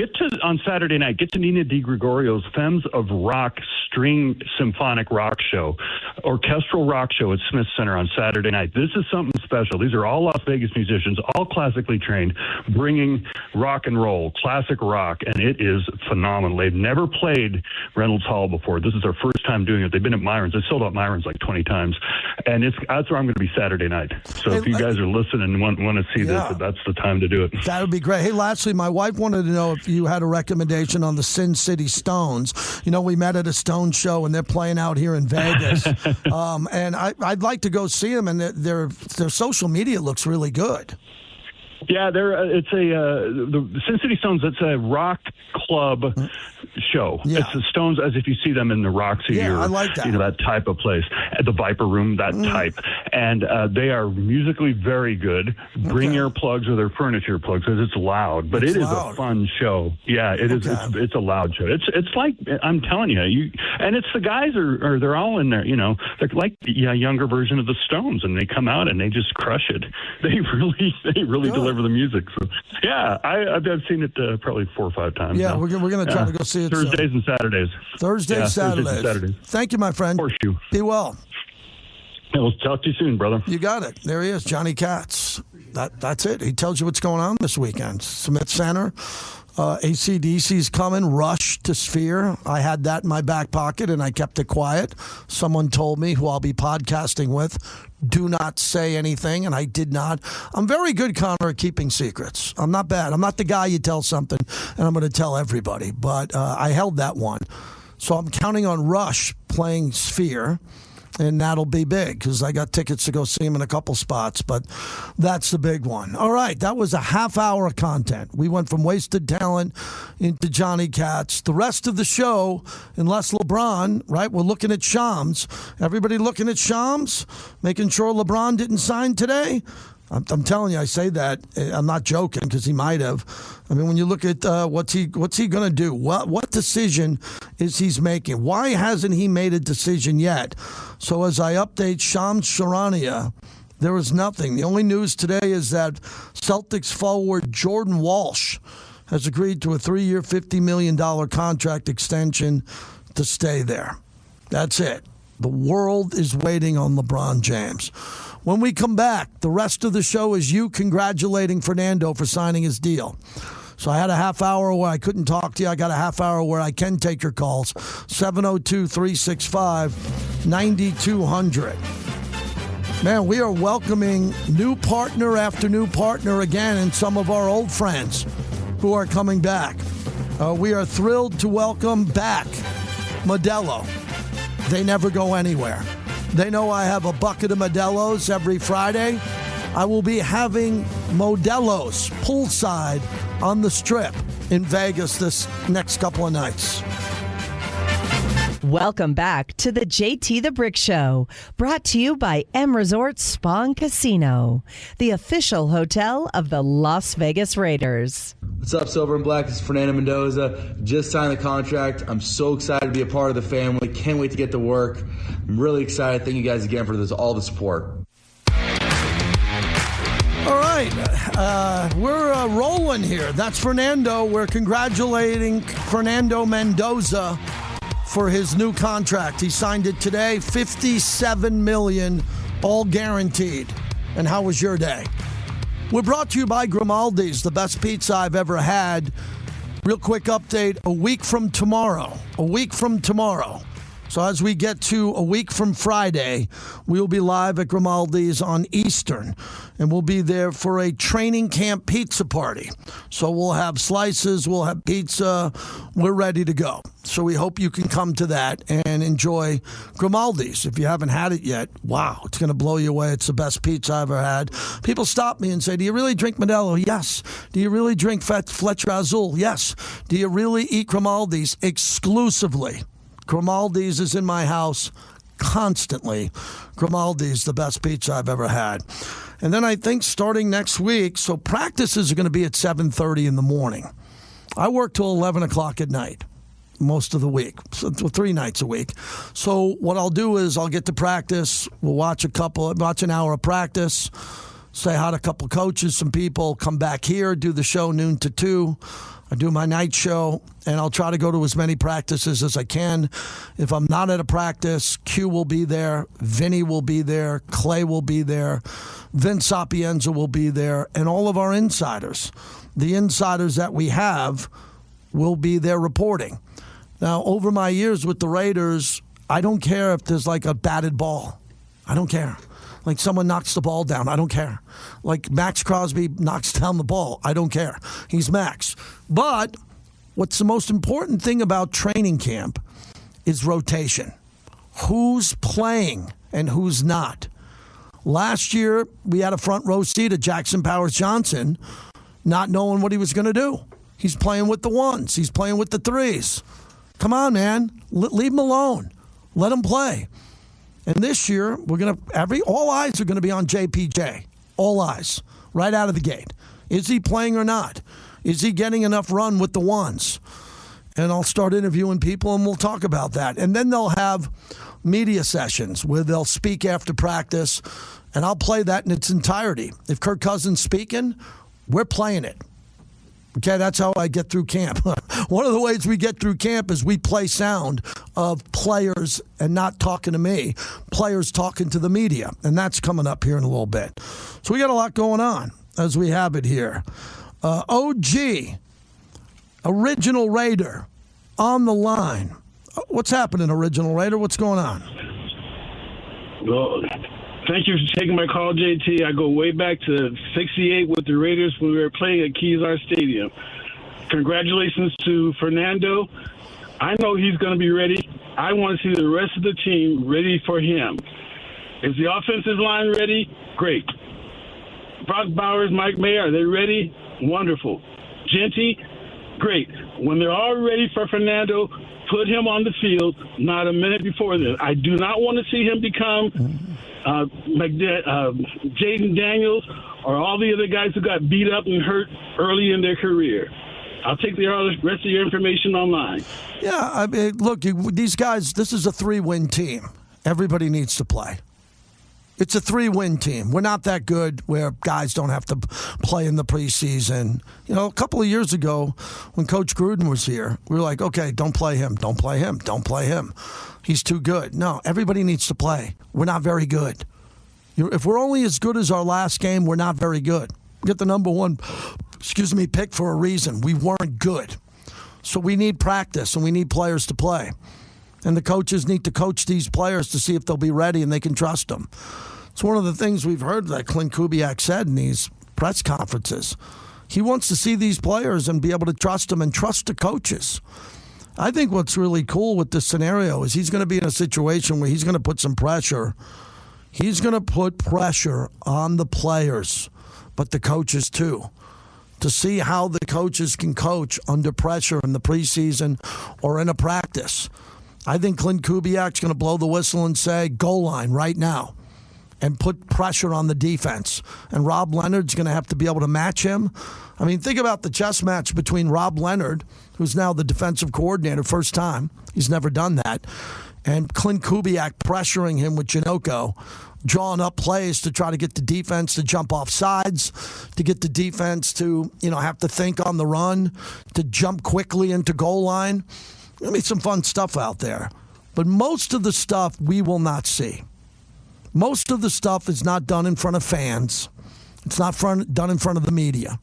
[SPEAKER 16] on Saturday night, get to Nina DiGregorio's Femmes of Rock String Symphonic Rock Show, orchestral rock show at Smith Center on Saturday night. This is something special. These are all Las Vegas musicians, all classically trained, bringing rock and roll, classic rock, and it is phenomenal. They've never played Reynolds Hall before. This is their first time doing it. They've been at Myron's. They sold out Myron's like 20 times, and that's where I'm going to be Saturday night. So if you guys are listening and want to see this, that's the time to do it.
[SPEAKER 5] That would be great. Hey, lastly, my wife wanted to know if you had a recommendation on the Sin City Stones. We met at a Stones show, and they're playing out here in Vegas, and I'd like to go see them, and their social media looks really good.
[SPEAKER 16] Yeah, the Sin City Stones. It's a rock club show. Yeah. It's the Stones as if you see them in the Roxy or
[SPEAKER 5] I like that.
[SPEAKER 16] That type of place, at the Viper Room, that type. And they are musically very good. Bring earplugs or their furniture plugs because it's loud, but it is a fun show. Yeah, it is. It's a loud show. It's like, I'm telling you, and it's the guys are they're all in there. They're like a younger version of the Stones, and they come out and they just crush it. They really deliver the music. So, yeah, I've seen it probably 4 or 5 times.
[SPEAKER 5] Yeah,
[SPEAKER 16] now.
[SPEAKER 5] we're going to try to go see it
[SPEAKER 16] Thursdays and Saturdays.
[SPEAKER 5] Thursdays, Saturdays. Thank you, my friend.
[SPEAKER 16] Horseshoe.
[SPEAKER 5] Be well.
[SPEAKER 16] Yeah, we'll talk to you soon, brother.
[SPEAKER 5] You got it. There he is, Johnny Katz. That's it. He tells you what's going on this weekend. Smith Center. AC/DC's coming. Rush to Sphere. I had that in my back pocket, and I kept it quiet. Someone told me, who I'll be podcasting with, do not say anything, and I did not. I'm very good, Connor, at keeping secrets. I'm not bad. I'm not the guy you tell something, and I'm going to tell everybody, but I held that one. So I'm counting on Rush playing Sphere, and that'll be big because I got tickets to go see him in a couple spots, but that's the big one. All right, that was a half hour of content. We went from wasted talent into Johnny Katz. The rest of the show, unless LeBron, right, we're looking at Shams. Everybody looking at Shams, making sure LeBron didn't sign today? I'm telling you, I say that. I'm not joking because he might have. I mean, when you look at what's he going to do? What decision is he's making? Why hasn't he made a decision yet? So as I update Shams Charania, There was nothing. The only news today is that Celtics forward Jordan Walsh has agreed to a 3-year, $50 million contract extension to stay there. That's it. The world is waiting on LeBron James. When we come back, the rest of the show is you congratulating Fernando for signing his deal. So I had a half hour where I couldn't talk to you. I got a half hour where I can take your calls. 702-365-9200. Man, we are welcoming new partner after new partner again, and some of our old friends who are coming back. We are thrilled to welcome back Modelo. They never go anywhere. They know I have a bucket of Modelo's every Friday. I will be having Modelo's poolside on the Strip in Vegas this next couple of nights.
[SPEAKER 9] Welcome back to the JT the Brick Show, brought to you by M Resort Spa and Casino, the official hotel of the Las Vegas Raiders.
[SPEAKER 4] What's up, Silver and Black? This is Fernando Mendoza. Just signed the contract. I'm so excited to be a part of the family. Can't wait to get to work. I'm really excited. Thank you guys again for all the support.
[SPEAKER 5] All right, we're rolling here. That's Fernando. We're congratulating Fernando Mendoza for his new contract. He signed it today, $57 million, all guaranteed. And how was your day? We're brought to you by Grimaldi's, the best pizza I've ever had. Real quick update, a week from tomorrow. So as we get to a week from Friday, we'll be live at Grimaldi's on Eastern, and we'll be there for a training camp pizza party. So we'll have slices, we'll have pizza, we're ready to go. So we hope you can come to that and enjoy Grimaldi's. If you haven't had it yet, wow, it's going to blow you away. It's the best pizza I've ever had. People stop me and say, do you really drink Modelo? Yes. Do you really drink Fletcher Azul? Yes. Do you really eat Grimaldi's? Exclusively. Grimaldi's is in my house constantly. Grimaldi's, the best pizza I've ever had. And then I think starting next week, so practices are going to be at 7:30 in the morning. I work till 11 o'clock at night most of the week, so 3 nights a week. So what I'll do is I'll get to practice. We'll watch an hour of practice, say hi to a couple coaches, some people, come back here, do the show noon to 2. I do my night show, and I'll try to go to as many practices as I can. If I'm not at a practice, Q will be there, Vinny will be there, Clay will be there, Vince Sapienza will be there, and all of our insiders. The insiders that we have will be there reporting. Now, over my years with the Raiders, I don't care if there's like a batted ball. I don't care. Like someone knocks the ball down. I don't care. Like Max Crosby knocks down the ball. I don't care. He's Max. But what's the most important thing about training camp is rotation. Who's playing and who's not. Last year, we had a front row seat of Jackson Powers Johnson not knowing what he was going to do. He's playing with the ones. He's playing with the threes. Come on, man. Leave him alone. Let him play. And this year, all eyes are going to be on JPJ. All eyes. Right out of the gate. Is he playing or not? Is he getting enough run with the ones? And I'll start interviewing people, and we'll talk about that. And then they'll have media sessions where they'll speak after practice, and I'll play that in its entirety. If Kirk Cousins speaking, we're playing it. Okay, that's how I get through camp. One of the ways we get through camp is we play sound of players and not talking to me, players talking to the media, and that's coming up here in a little bit. So we got a lot going on as we have it here. OG, Original Raider, on the line. What's happening, Original Raider? What's going on?
[SPEAKER 17] Well, thank you for taking my call, JT. I go way back to 68 with the Raiders when we were playing at Kezar Stadium. Congratulations to Fernando. I know he's going to be ready. I want to see the rest of the team ready for him. Is the offensive line ready? Great. Brock Bowers, Mike Mayer, are they ready? Wonderful. Genty? Great. When they're all ready for Fernando, put him on the field, not a minute before then. I do not want to see him become Jaden Daniels or all the other guys who got beat up and hurt early in their career. I'll take the rest of your information online.
[SPEAKER 5] Yeah, I mean, look, these guys, this is a 3-win team. Everybody needs to play. It's a 3-win team. We're not that good where guys don't have to play in the preseason. You know, a couple of years ago when Coach Gruden was here, we were like, okay, don't play him, don't play him, don't play him. He's too good. No, everybody needs to play. We're not very good. If we're only as good as our last game, we're not very good. We get the number one, pick for a reason. We weren't good. So we need practice and we need players to play. And the coaches need to coach these players to see if they'll be ready and they can trust them. It's one of the things we've heard that Clint Kubiak said in these press conferences. He wants to see these players and be able to trust them and trust the coaches. I think what's really cool with this scenario is he's going to be in a situation where he's going to put some pressure. He's going to put pressure on the players, but the coaches too, to see how the coaches can coach under pressure in the preseason or in a practice. I think Clint Kubiak's going to blow the whistle and say, goal line right now, and put pressure on the defense. And Rob Leonard's going to have to be able to match him. I mean, think about the chess match between Rob Leonard, who's now the defensive coordinator, first time. He's never done that. And Clint Kubiak pressuring him with Janocko, drawing up plays to try to get the defense to jump off sides, to get the defense to, have to think on the run, to jump quickly into goal line. There'll be some fun stuff out there. But most of the stuff we will not see. Most of the stuff is not done in front of fans. It's not done in front of the media.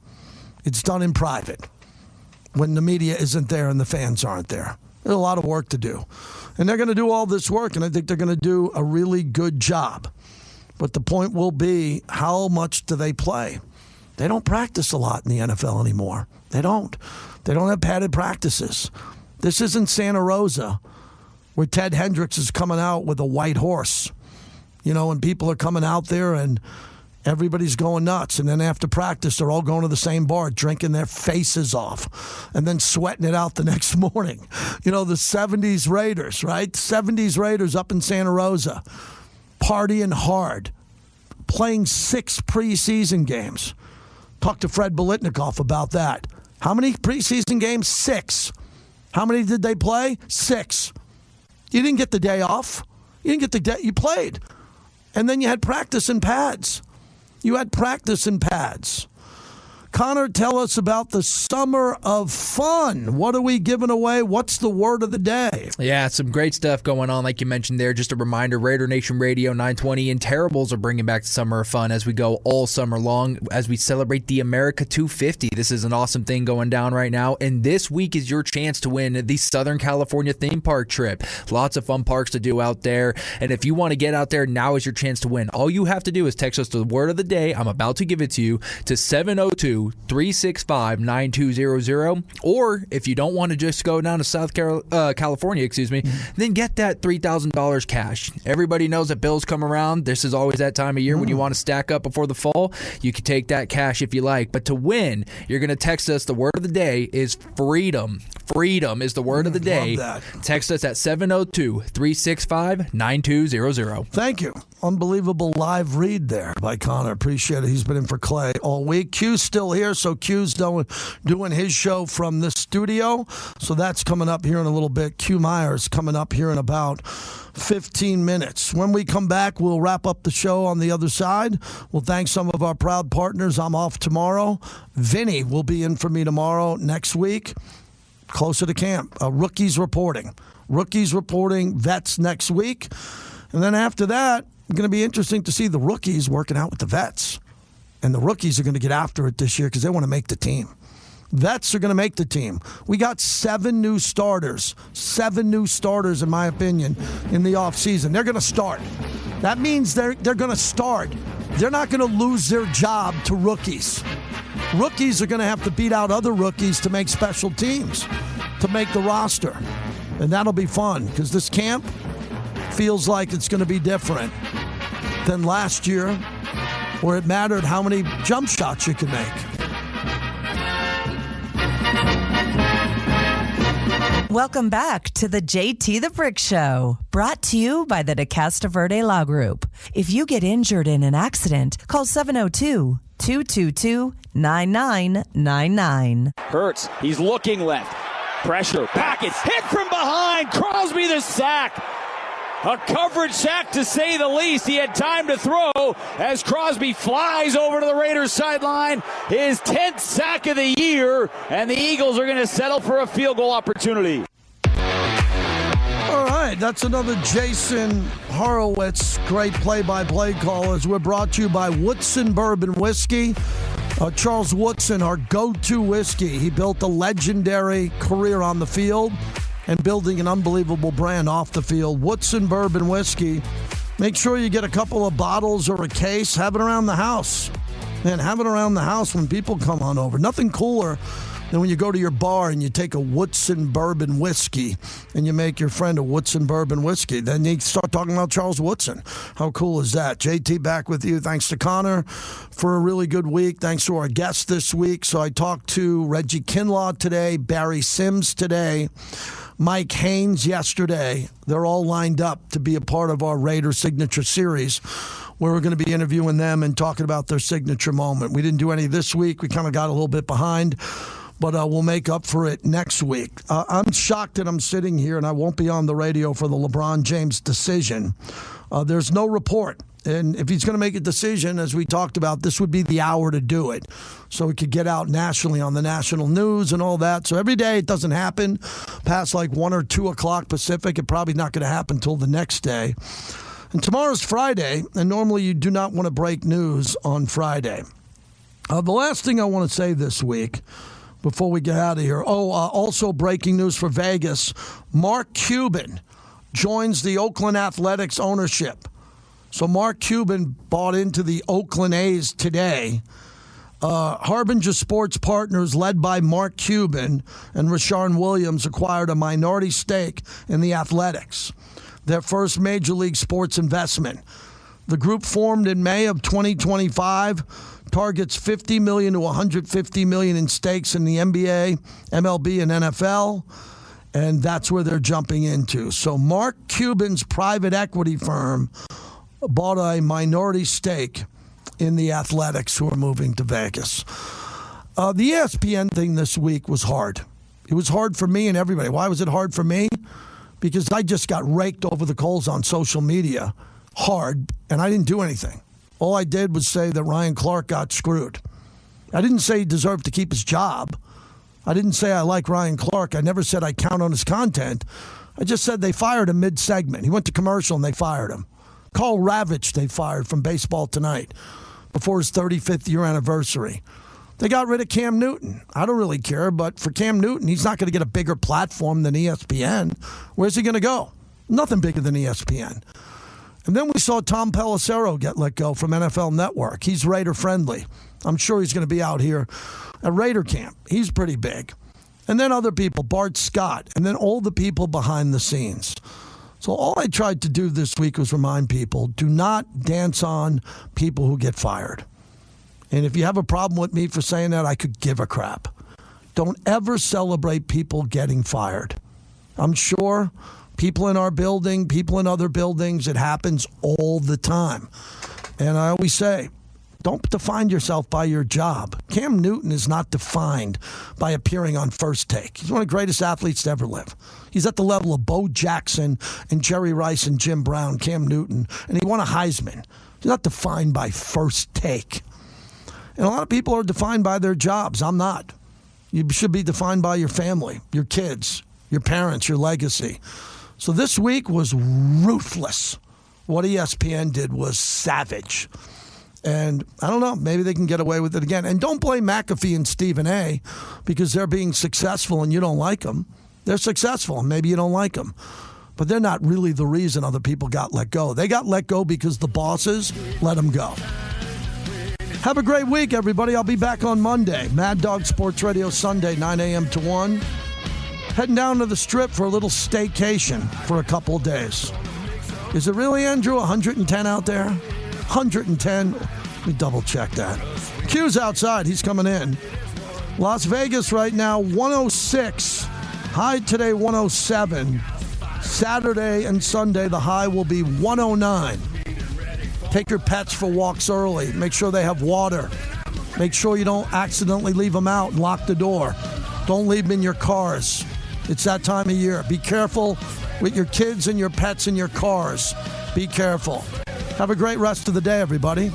[SPEAKER 5] It's done in private when the media isn't there and the fans aren't there. There's a lot of work to do. And they're going to do all this work, and I think they're going to do a really good job. But the point will be, how much do they play? They don't practice a lot in the NFL anymore. They don't. They don't have padded practices. This isn't Santa Rosa, where Ted Hendricks is coming out with a white horse, and people are coming out there and everybody's going nuts. And then after practice, they're all going to the same bar, drinking their faces off and then sweating it out the next morning. The 70s Raiders, right? 70s Raiders up in Santa Rosa, partying hard, playing 6 preseason games. Talked to Fred Biletnikoff about that. How many preseason games? 6. How many did they play? 6. You didn't get the day off. You didn't get the day. You played. And then you had practice in pads. Connor, tell us about the Summer of Fun. What are we giving away? What's the word of the day?
[SPEAKER 7] Yeah, some great stuff going on, like you mentioned there. Just a reminder, Raider Nation Radio 920 and Terribles are bringing back the Summer of Fun as we go all summer long as we celebrate the America 250. This is an awesome thing going down right now, and this week is your chance to win the Southern California theme park trip. Lots of fun parks to do out there, and if you want to get out there, now is your chance to win. All you have to do is text us the word of the day. I'm about to give it to you to 702-365-9200, or if you don't want to just go down to California, then get that $3,000 cash. Everybody knows that bills come around. This is always that time of year when you want to stack up before the fall. You can take that cash if you like, but to win, you're going to text us. The word of the day is freedom. Freedom is the word of the day. Text us at 702-365-9200.
[SPEAKER 5] Thank you. Unbelievable live read there by Connor. Appreciate it. He's been in for Clay all week. Q's still here, so Q's doing his show from the studio. So that's coming up here in a little bit. Q Myers coming up here in about 15 minutes. When we come back, we'll wrap up the show on the other side. We'll thank some of our proud partners. I'm off tomorrow. Vinny will be in for me tomorrow. Next week, closer to camp. Rookies reporting. Vets next week. And then after that, it's going to be interesting to see the rookies working out with the vets. And the rookies are going to get after it this year because they want to make the team. Vets are going to make the team. We got 7 new starters. 7 new starters, in my opinion, in the offseason. They're going to start. That means they're going to start. They're not going to lose their job to rookies. Rookies are going to have to beat out other rookies to make special teams, to make the roster. And that'll be fun because this camp feels like it's going to be different than last year, where it mattered how many jump shots you could make.
[SPEAKER 9] Welcome back to the JT the Brick Show, brought to you by the DeCasta Verde Law Group. If you get injured in an accident, call 702-222-9999.
[SPEAKER 18] Hurts, he's looking left. Pressure, pockets, hit from behind. Crosby the sack. A coverage sack, to say the least. He had time to throw as Crosby flies over to the Raiders sideline. His 10th sack of the year, and the Eagles are going to settle for a field goal opportunity.
[SPEAKER 5] All right, that's another Jason Horowitz, great play-by-play callers. We're brought to you by Woodson Bourbon Whiskey. Charles Woodson, our go-to whiskey. He built a legendary career on the field and building an unbelievable brand off the field. Woodson Bourbon Whiskey. Make sure you get a couple of bottles or a case. Have it around the house. Man, have it around the house when people come on over. Nothing cooler than when you go to your bar and you take a Woodson Bourbon Whiskey and you make your friend a Woodson Bourbon Whiskey. Then you start talking about Charles Woodson. How cool is that? JT back with you. Thanks to Connor for a really good week. Thanks to our guests this week. So I talked to Reggie Kinlaw today, Barry Sims today, Mike Haynes yesterday. They're all lined up to be a part of our Raider Signature Series, where we're going to be interviewing them and talking about their signature moment. We didn't do any this week. We kind of got a little bit behind, but we'll make up for it next week. I'm shocked that I'm sitting here and I won't be on the radio for the LeBron James decision. There's no report. And if he's going to make a decision, as we talked about, this would be the hour to do it. So it could get out nationally on the national news and all that. So every day it doesn't happen past like 1 or 2 o'clock Pacific. It's probably not going to happen until the next day. And tomorrow's Friday, and normally you do not want to break news on Friday. The last thing I want to say this week before we get out of here. Also breaking news for Vegas. Mark Cuban joins the Oakland Athletics ownership. So Mark Cuban bought into the Oakland A's today. Harbinger Sports Partners, led by Mark Cuban and Rashawn Williams, acquired a minority stake in the Athletics, their first major league sports investment. The group, formed in May of 2025, targets $50 million to $150 million in stakes in the NBA, MLB, and NFL, and that's where they're jumping into. So Mark Cuban's private equity firm bought a minority stake in the Athletics, who are moving to Vegas. The ESPN thing this week was hard. It was hard for me and everybody. Why was it hard for me? Because I just got raked over the coals on social media hard, and I didn't do anything. All I did was say that Ryan Clark got screwed. I didn't say he deserved to keep his job. I didn't say I like Ryan Clark. I never said I count on his content. I just said they fired him mid-segment. He went to commercial and they fired him. Carl Ravitch they fired from Baseball Tonight before his 35th year anniversary. They got rid of Cam Newton. I don't really care, but for Cam Newton, he's not going to get a bigger platform than ESPN. Where's he going to go? Nothing bigger than ESPN. And then we saw Tom Pelissero get let go from NFL Network. He's Raider friendly. I'm sure he's going to be out here at Raider camp. He's pretty big. And then other people, Bart Scott, and then all the people behind the scenes. So all I tried to do this week was remind people, do not dance on people who get fired. And if you have a problem with me for saying that, I could give a crap. Don't ever celebrate people getting fired. I'm sure people in our building, people in other buildings, it happens all the time. And I always say, don't define yourself by your job. Cam Newton is not defined by appearing on First Take. He's one of the greatest athletes to ever live. He's at the level of Bo Jackson and Jerry Rice and Jim Brown, Cam Newton, and he won a Heisman. He's not defined by First Take. And a lot of people are defined by their jobs. I'm not. You should be defined by your family, your kids, your parents, your legacy. So this week was ruthless. What ESPN did was savage. And I don't know, maybe they can get away with it again. And don't blame McAfee and Stephen A. because they're being successful and you don't like them. They're successful and maybe you don't like them. But they're not really the reason other people got let go. They got let go because the bosses let them go. Have a great week, everybody. I'll be back on Monday. Mad Dog Sports Radio Sunday, 9 a.m. to 1. Heading down to the Strip for a little staycation for a couple of days. Is it really, Andrew, 110 out there? 110? Let me double check that. Q's outside. He's coming in. Las Vegas right now, 106. High today, 107. Saturday and Sunday, the high will be 109. Take your pets for walks early. Make sure they have water. Make sure you don't accidentally leave them out and lock the door. Don't leave them in your cars. It's that time of year. Be careful with your kids and your pets and your cars. Be careful. Have a great rest of the day, everybody.